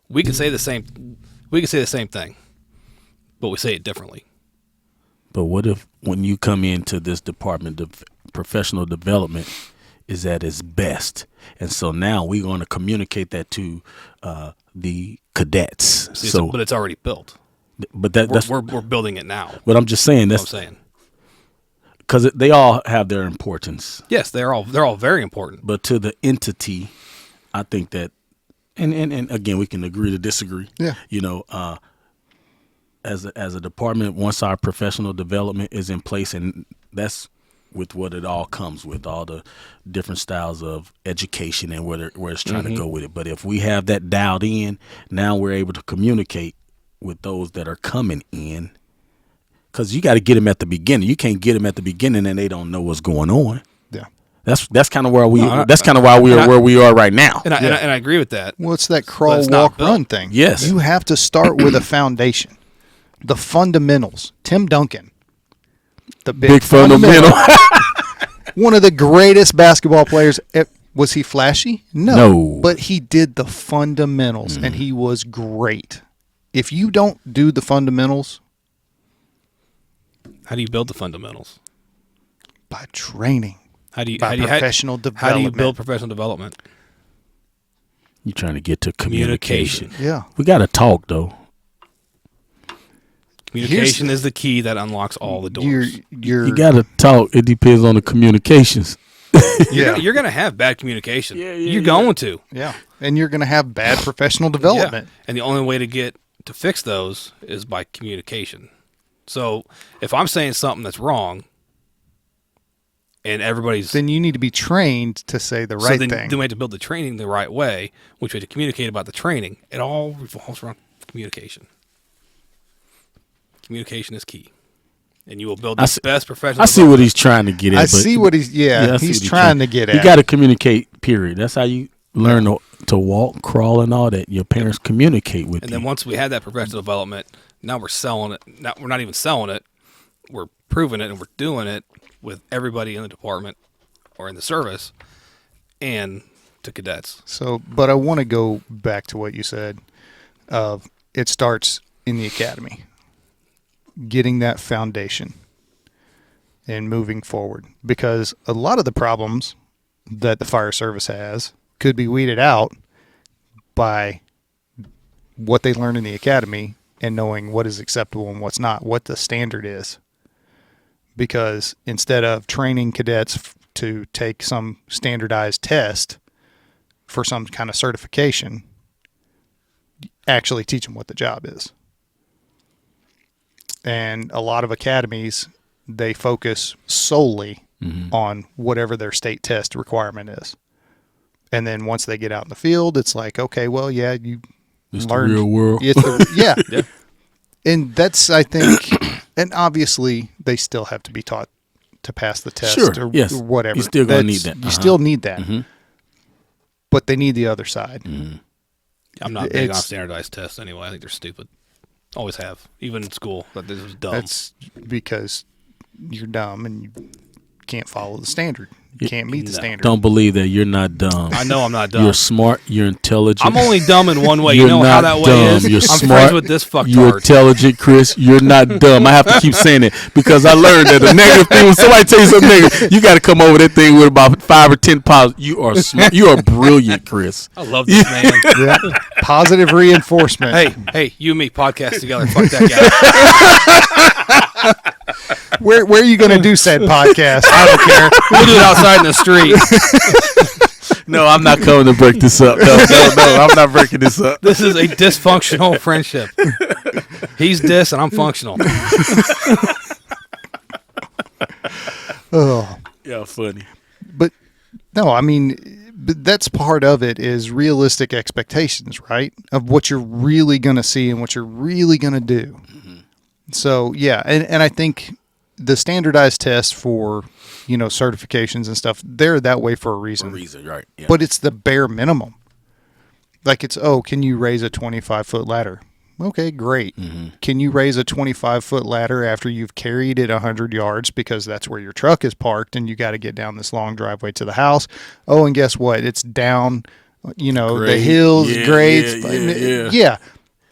we can say the same thing, but we say it differently. But what if when you come into this department of professional development is at its best, and so now we're going to communicate that to the cadets. See, but it's already built. But that's We're building it now. But I'm just saying That's what I'm saying. Because they all have their importance. Yes, they're all very important. But to the entity, I think that, and again, we can agree to disagree. Yeah. as a department, once our professional development is in place, and that's with what it all comes with, all the different styles of education and where it's trying to go with it. But if we have that dialed in, now we're able to communicate with those that are coming in, because you got to get them at the beginning. You can't get them at the beginning and they don't know what's going on. Yeah. That's kind of where that's kind of why we are where we are right now. And I agree with that. Well, it's that crawl, walk, run thing. Yes. You have to start with a foundation, the fundamentals. Tim Duncan, the big fundamental. One of the greatest basketball players. Was he flashy? No. But he did the fundamentals, and he was great. If you don't do the fundamentals, how do you build the fundamentals? By training. Professional development. How do you build professional development? You're trying to get to communication. Yeah. We got to talk, though. Communication is the key that unlocks all the doors. You got to talk. It depends on the communications. You're going to have bad communication. You're going to. Yeah. And you're going to have bad professional development. Yeah. And the only way to fix those is by communication. So if I'm saying something that's wrong and everybody's... Then you need to be trained to say the right thing. Then we have to build the training the right way, which we have to communicate about the training. It all revolves around communication. Communication is key. And you will build the best professional... I see what he's trying to get at. He's trying to get at. You got to communicate, period. That's how you learn to walk, crawl, and all that. Your parents communicate with you. And then once we have that professional development, now we're selling it. Now we're not even selling it. We're proving it, and we're doing it with everybody in the department or in the service and to cadets. So, but I want to go back to what you said of it starts in the academy. Getting that foundation and moving forward, because a lot of the problems that the fire service has could be weeded out by what they learn in the academy and knowing what is acceptable and what's not, what the standard is. Because instead of training cadets to take some standardized test for some kind of certification, actually teach them what the job is. And a lot of academies, they focus solely on whatever their state test requirement is. And then once they get out in the field, it's like, okay, well, yeah, you learned. The real world. Yeah. And that's, I think, and obviously they still have to be taught to pass the test or whatever. You still going to need that. You still need that. But they need the other side. I'm not big on standardized tests anyway. I think they're stupid. Always have, even in school. But this is dumb. That's because you're dumb and you can't follow the standard. You can't meet the standard. Don't believe that. You're not dumb. I know I'm not dumb. You're smart. You're intelligent. I'm only dumb in one way. You know how that way is? You're I'm smart. friends with this fucktard. You're intelligent, Chris. You're not dumb. I have to keep saying it because I learned that a negative thing, when somebody tells you something negative, you got to come over that thing with about 5 or 10 positives. You are smart. You are brilliant, Chris. I love this man. Yeah. Positive reinforcement. Hey, you and me podcast together. Fuck that guy. Where are you going to do said podcast? I don't care. We'll do it outside in the street. No, I'm not coming to break this up. No, I'm not breaking this up. This is a dysfunctional friendship. He's dis and I'm functional. Oh, yeah, funny. But no, I mean, that's part of it is realistic expectations, right? Of what you're really going to see and what you're really going to do. So, yeah, and I think the standardized tests for, certifications and stuff, they're that way for a reason. Right. Yeah. But it's the bare minimum. Like it's, can you raise a 25-foot ladder? Okay, great. Can you raise a 25-foot ladder after you've carried it 100 yards because that's where your truck is parked and you got to get down this long driveway to the house? Oh, and guess what? It's down, the hills, grades. Yeah,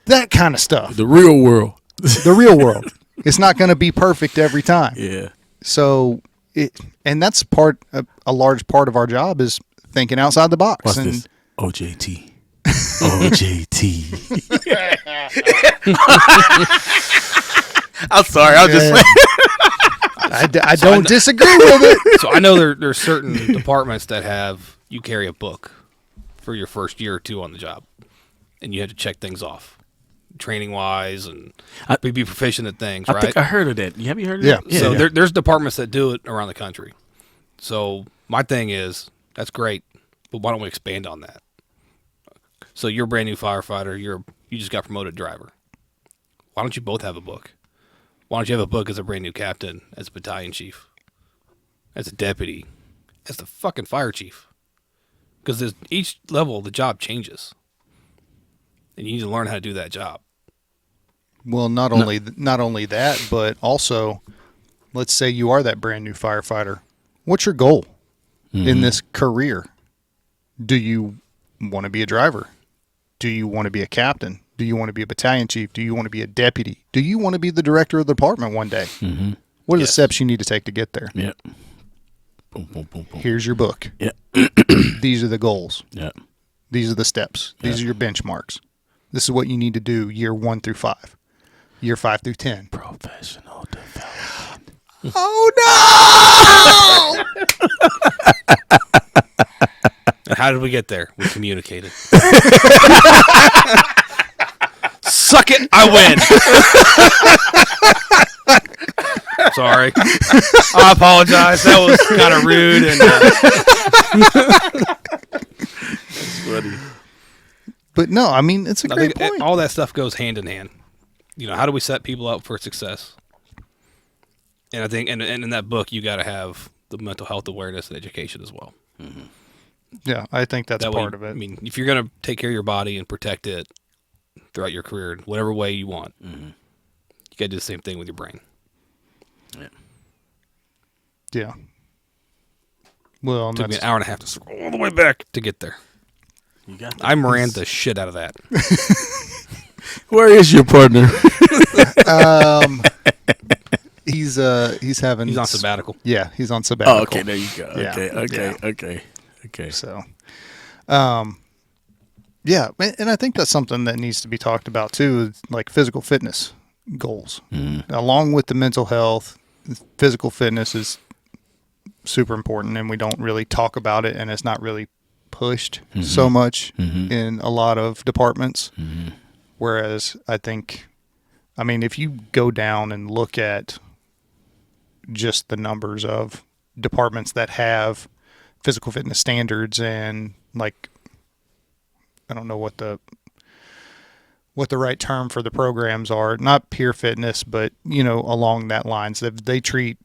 that kind of stuff. The real world. The real world. It's not going to be perfect every time. Yeah. So and that's a large part of our job is thinking outside the box. What's this? OJT. I'm sorry. I'm just saying. I don't disagree with it. So I know there's certain departments that have you carry a book for your first year or two on the job, and you have to check things off. training wise, and be proficient at things. I right? think I heard of that. Have you heard of Yeah. that? So there's departments that do it around the country. So my thing is, that's great, but why don't we expand on that? So you're a brand new firefighter. You just got promoted driver. Why don't you both have a book? Why don't you have a book as a brand new captain, as a battalion chief, as a deputy, as the fucking fire chief? Because each level, the job changes. And you need to learn how to do that job. Well, not only that, but also, let's say you are that brand new firefighter. What's your goal in this career? Do you want to be a driver? Do you want to be a captain? Do you want to be a battalion chief? Do you want to be a deputy? Do you want to be the director of the department one day? Mm-hmm. What are the steps you need to take to get there? Yeah. Boom, boom, boom, boom. Here's your book. Yeah. These are the goals. Yeah. These are the steps. These are your benchmarks. This is what you need to do year 1 through 5. Year 5 through 10. Professional development. Oh, no! And how did we get there? We communicated. Suck it, I win. Sorry. I apologize. That was kind of rude. And Funny. But no, I mean, it's a great point. all that stuff goes hand in hand. You know, how do we set people up for success? And I think, and in that book, you got to have the mental health awareness and education as well. Mm-hmm. Yeah, I think that's part of it. I mean, if you're going to take care of your body and protect it throughout your career, in whatever way you want, you got to do the same thing with your brain. Yeah. Yeah. Well, It took me an hour and a half to scroll all the way back to get there. You got that. I ran the shit out of that. Where is your partner? He's having. He's on sabbatical. Yeah, he's on sabbatical. Oh, okay, there you go. Yeah. Okay. So, yeah, and I think that's something that needs to be talked about too, like physical fitness goals, along with the mental health. Physical fitness is super important, and we don't really talk about it, and it's not really pushed so much in a lot of departments. Whereas I think, I mean, if you go down and look at just the numbers of departments that have physical fitness standards and, like, I don't know what the right term for the programs are, not peer fitness, but, you know, along that lines, they treat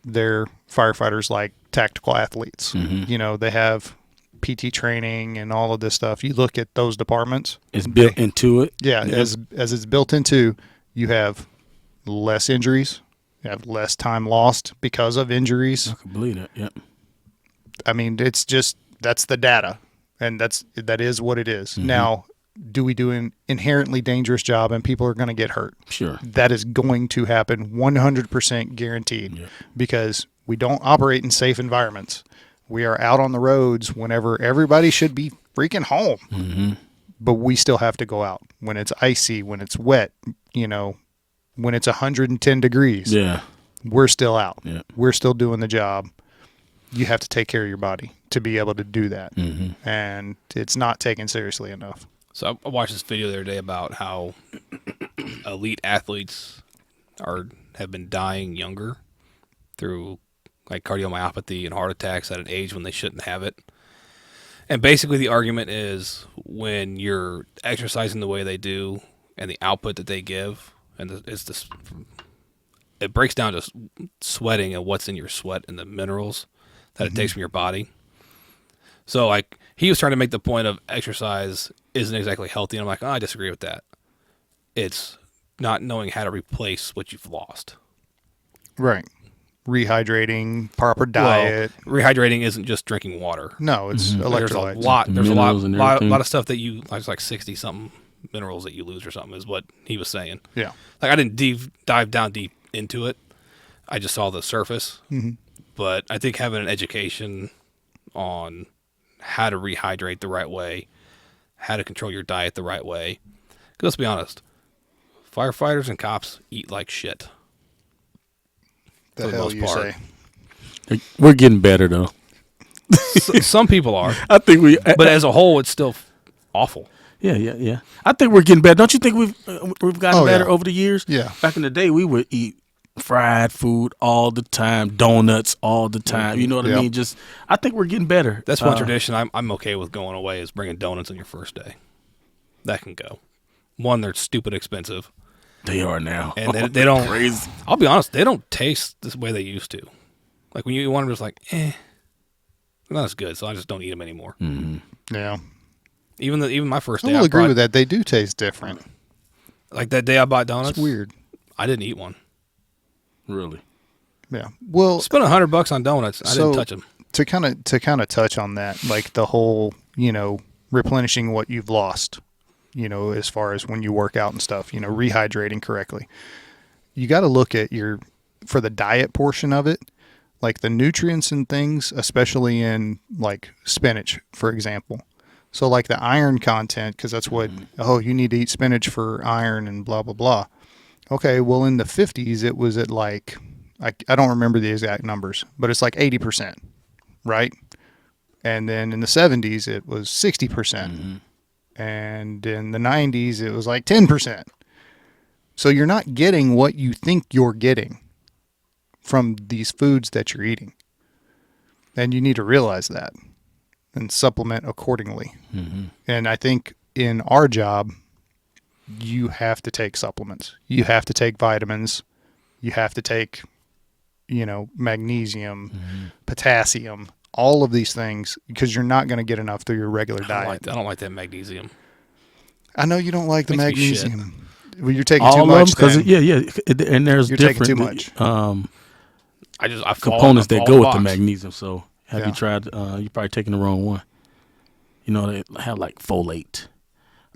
their firefighters like tactical athletes. You know, they have PT training and all of this stuff. You look at those departments. It's built into it. Yeah, as it's built into, you have less injuries, you have less time lost because of injuries. I can believe that. Yep. I mean, it's just, that's the data, and that is what it is. Now, do we do an inherently dangerous job and people are going to get hurt? Sure. That is going to happen, 100% guaranteed, because we don't operate in safe environments. We are out on the roads whenever everybody should be freaking home, but we still have to go out when it's icy, when it's wet, you know, when it's 110 degrees. Yeah. We're still out. Yeah. We're still doing the job. You have to take care of your body to be able to do that. And it's not taken seriously enough. So I watched this video the other day about how elite athletes have been dying younger through like cardiomyopathy and heart attacks at an age when they shouldn't have it. And basically the argument is when you're exercising the way they do and the output that they give, and it breaks down to sweating and what's in your sweat and the minerals that it takes from your body. So like he was trying to make the point of exercise isn't exactly healthy. And I'm like, I disagree with that. It's not knowing how to replace what you've lost. Right. Rehydrating, proper diet. Well, rehydrating isn't just drinking water. No, it's electrolytes. There's a Minerals and lot everything. of stuff that you, like 60 something minerals that you lose or something is what he was saying. Yeah. Like I didn't dive down deep into it. I just saw the surface. But I think having an education on how to rehydrate the right way, how to control your diet the right way. Because let's be honest, firefighters and cops eat like shit. The for the hell most you part. say? We're getting better though. Some people are, I think we. but as a whole, it's still awful. Yeah. I think we're getting better. Don't you think we've gotten better over the years? Yeah. Back in the day, we would eat fried food all the time, donuts all the time. You know what I mean? I think we're getting better. That's one tradition I'm okay with going away is bringing donuts on your first day. That can go. One, they're stupid expensive. They are now. And they don't. Crazy. I'll be honest, they don't taste this way they used to. Like when you want them, just like, they're not as good, so I just don't eat them anymore. Mm-hmm. Yeah. Even my first day, I will agree with that. They do taste different. Like that day I bought donuts. It's weird. I didn't eat one. Really? Yeah. Well, spent $100 on donuts. I didn't touch them. To kind of touch on that, like the whole, replenishing what you've lost, as far as when you work out and stuff, rehydrating correctly. You got to look at for the diet portion of it, like the nutrients and things, especially in like spinach, for example. So like the iron content, because that's what, you need to eat spinach for iron and blah, blah, blah. Okay, well, in the 50s, it was at like, I don't remember the exact numbers, but it's like 80%, right? And then in the 70s, it was 60%. Mm-hmm. And in the 90s, it was like 10%. So you're not getting what you think you're getting from these foods that you're eating. And you need to realize that and supplement accordingly. Mm-hmm. And I think in our job, you have to take supplements. You have to take vitamins. You have to take, magnesium, potassium, all of these things, because you're not going to get enough through your regular diet. I don't like that magnesium. I know you don't like the magnesium. Well, you're taking all too much. And there's you're different taking too much. Components that go with the magnesium. So have you tried? You're probably taking the wrong one. They have like folate.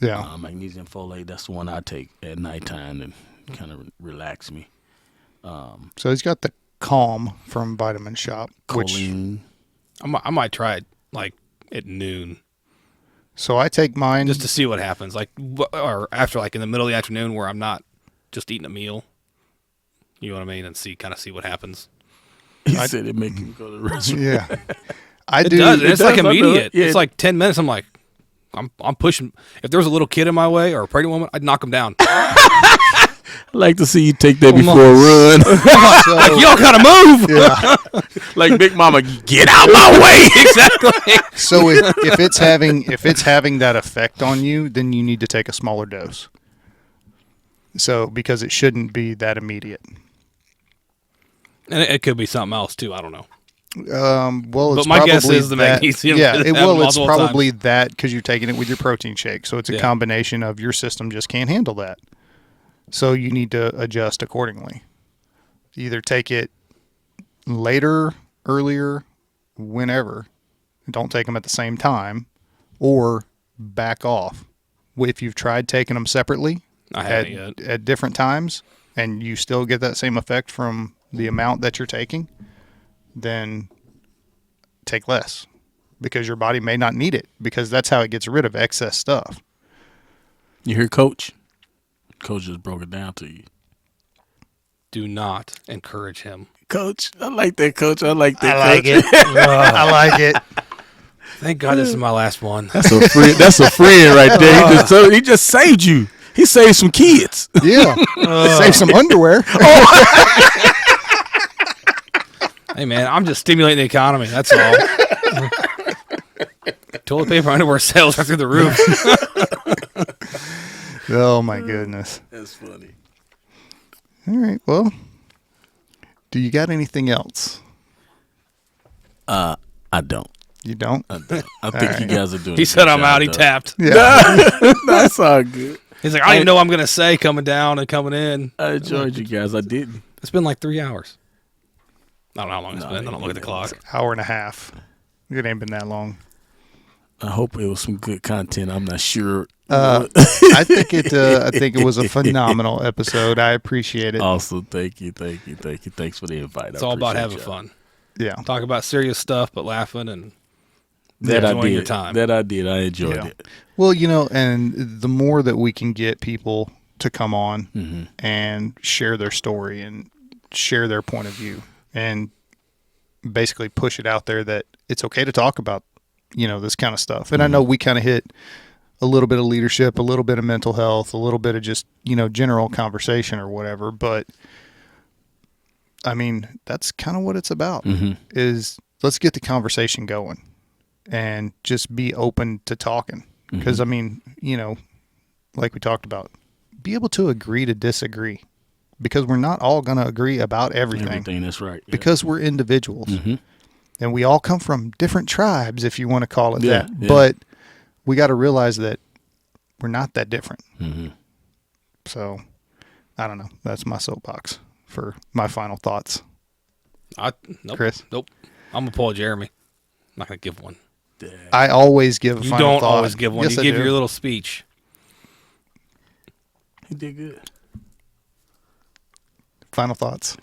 Yeah, magnesium folate. That's the one I take at nighttime and kind of relax me. So he's got the Calm from Vitamin Shop, choline. Which I might try it like at noon. So I take mine just to see what happens, or after, like in the middle of the afternoon, where I'm not just eating a meal. You know what I mean, and see what happens. He said it make him go to the restroom. Yeah, it do. Does. It's like immediate. Yeah. It's like 10 minutes. I'm like, I'm pushing. If there was a little kid in my way or a pregnant woman, I'd knock him down. I'd like to see you take that before a run. So, like, y'all gotta move. Yeah. Like Big Mama, get out my way. Exactly. So if it's having that effect on you, then you need to take a smaller dose. So because it shouldn't be that immediate. And it could be something else too. I don't know. Well, but my guess is the magnesium. Yeah, it's probably that because you're taking it with your protein shake. So it's a combination of your system just can't handle that. So you need to adjust accordingly. Either take it later, earlier, whenever. Don't take them at the same time, or back off. If you've tried taking them separately at different times, and you still get that same effect from the amount that you're taking, then take less, because your body may not need it, because that's how it gets rid of excess stuff. You hear, Coach? Coach just broke it down to you. Do not encourage him. Coach, I like that, Coach. I like that. I like it. I like it. Thank God this is my last one. That's a friend. That's a friend right there. He just saved you. He saved some kids. Yeah. Saved some underwear. Hey, man, I'm just stimulating the economy. That's all. Toilet paper underwear sales are through the roof. Oh, my goodness. That's funny. All right. Well, do you got anything else? I don't. You don't? I think you guys are doing He said I'm out. He tapped. Yeah. That's all good. He's like, I don't even know what I'm going to say coming down and coming in. I enjoyed you guys. I didn't. It's been like 3 hours. I don't know how long it's been. I don't look at the clock. Hour and a half. It ain't been that long. I hope it was some good content. I'm not sure. I think it was a phenomenal episode. I appreciate it. Awesome. Thank you. Thanks for the invite. It's all about having fun. Yeah. Talk about serious stuff, but laughing and enjoying your time. That I did. I enjoyed it. Well, and the more that we can get people to come on and share their story and share their point of view and basically push it out there that it's okay to talk about, this kind of stuff. And I know we kind of hit a little bit of leadership, a little bit of mental health, a little bit of just, general conversation or whatever. But I mean, that's kind of what it's about, is let's get the conversation going and just be open to talking. Because, I mean, like we talked about, be able to agree to disagree, because we're not all going to agree about everything. Everything, that's right. Yeah. Because we're individuals. And we all come from different tribes, if you want to call it that. Yeah. But we got to realize that we're not that different. So, I don't know. That's my soapbox for my final thoughts. Nope. Chris? Nope. I'm going to pull a Jeremy. I'm not going to give one. I always give a final thought. You don't always give one. Yes, you I give do. your little speech. He did good. Final thoughts.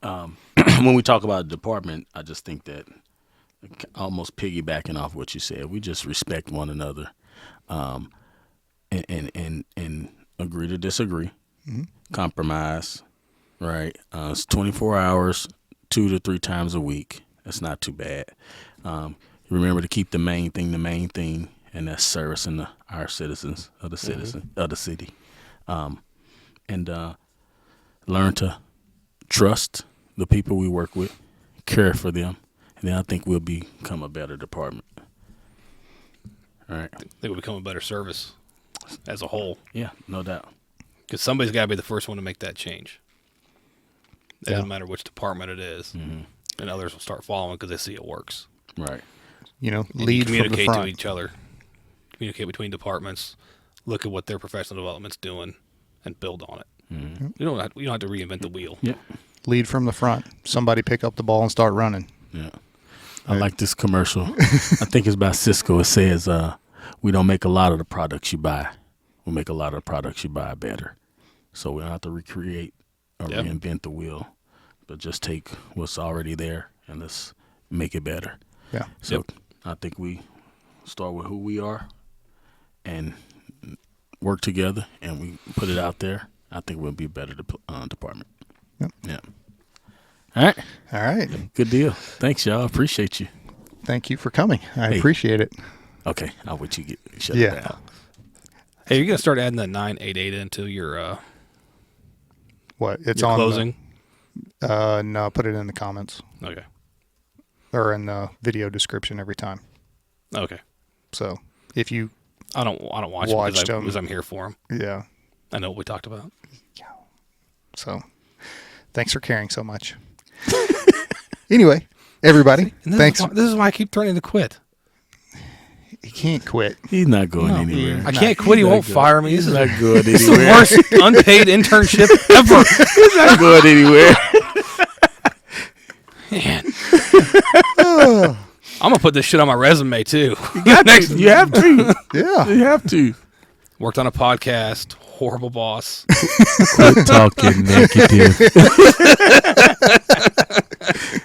When we talk about a department, I just think that, almost piggybacking off what you said, we just respect one another, and agree to disagree, compromise, right? It's 24 hours, 2 to 3 times a week. That's not too bad. Remember to keep the main thing, and that's servicing our citizens of the city, and learn to trust the people we work with, care for them, and then I think we'll become a better department. All right. They will become a better service as a whole. Yeah, no doubt. Because somebody's got to be the first one to make that change. It doesn't matter which department it is. And others will start following because they see it works. Right. Lead and from the communicate front. to each other. Communicate between departments. Look at what their professional development's doing and build on it. You don't have to reinvent the wheel. Yeah. Lead from the front. Somebody pick up the ball and start running. Yeah. I like this commercial. I think it's by Cisco. It says, we don't make a lot of the products you buy. We make a lot of the products you buy better. So we don't have to recreate or reinvent the wheel, but just take what's already there and let's make it better. Yeah. So I think we start with who we are and work together, and we put it out there. I think we'll be a better department. Yep. Yeah. All right. All right. Good deal. Thanks, y'all. Appreciate you. Thank you for coming. I appreciate it. Okay. I'll wait you shut it down. Hey, you're going to start adding that 988 into your What? It's your on closing? No, put it in the comments Okay. or in the video description every time. Okay. So if you I don't watch watched them them, because I'm here for them. yeah. I know what we talked about. So thanks for caring so much. Anyway, everybody, thanks. This is why I keep threatening to quit. He can't quit. He's not going anywhere. I can't quit. He won't fire me. This is not going This is anywhere. the worst unpaid internship ever. He's not going anywhere. Man. I'm gonna put this shit on my resume too. You have to. Yeah. You have to. Worked on a podcast. Horrible boss. Quit talking negative.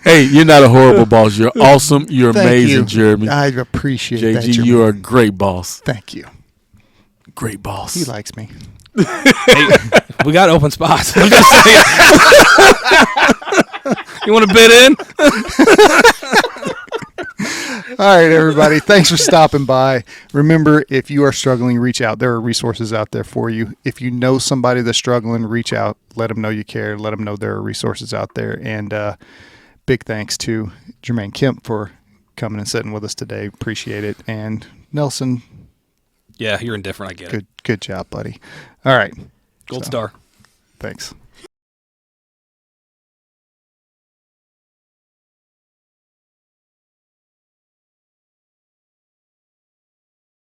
Hey, you're not a horrible boss. You're awesome. You're Thank amazing, you. Jeremy. I appreciate that. JG, you are a great boss. Thank you. Great boss. He likes me. Hey, we got open spots. I'm just saying. You want to bid in? All right, everybody. Thanks for stopping by. Remember, if you are struggling, reach out. There are resources out there for you. If you know somebody that's struggling, reach out. Let them know you care. Let them know there are resources out there. And big thanks to Jermaine Kemp for coming and sitting with us today. Appreciate it. And Nelson. Yeah, you're indifferent. I get it. Good job, buddy. All right. Gold star. Thanks.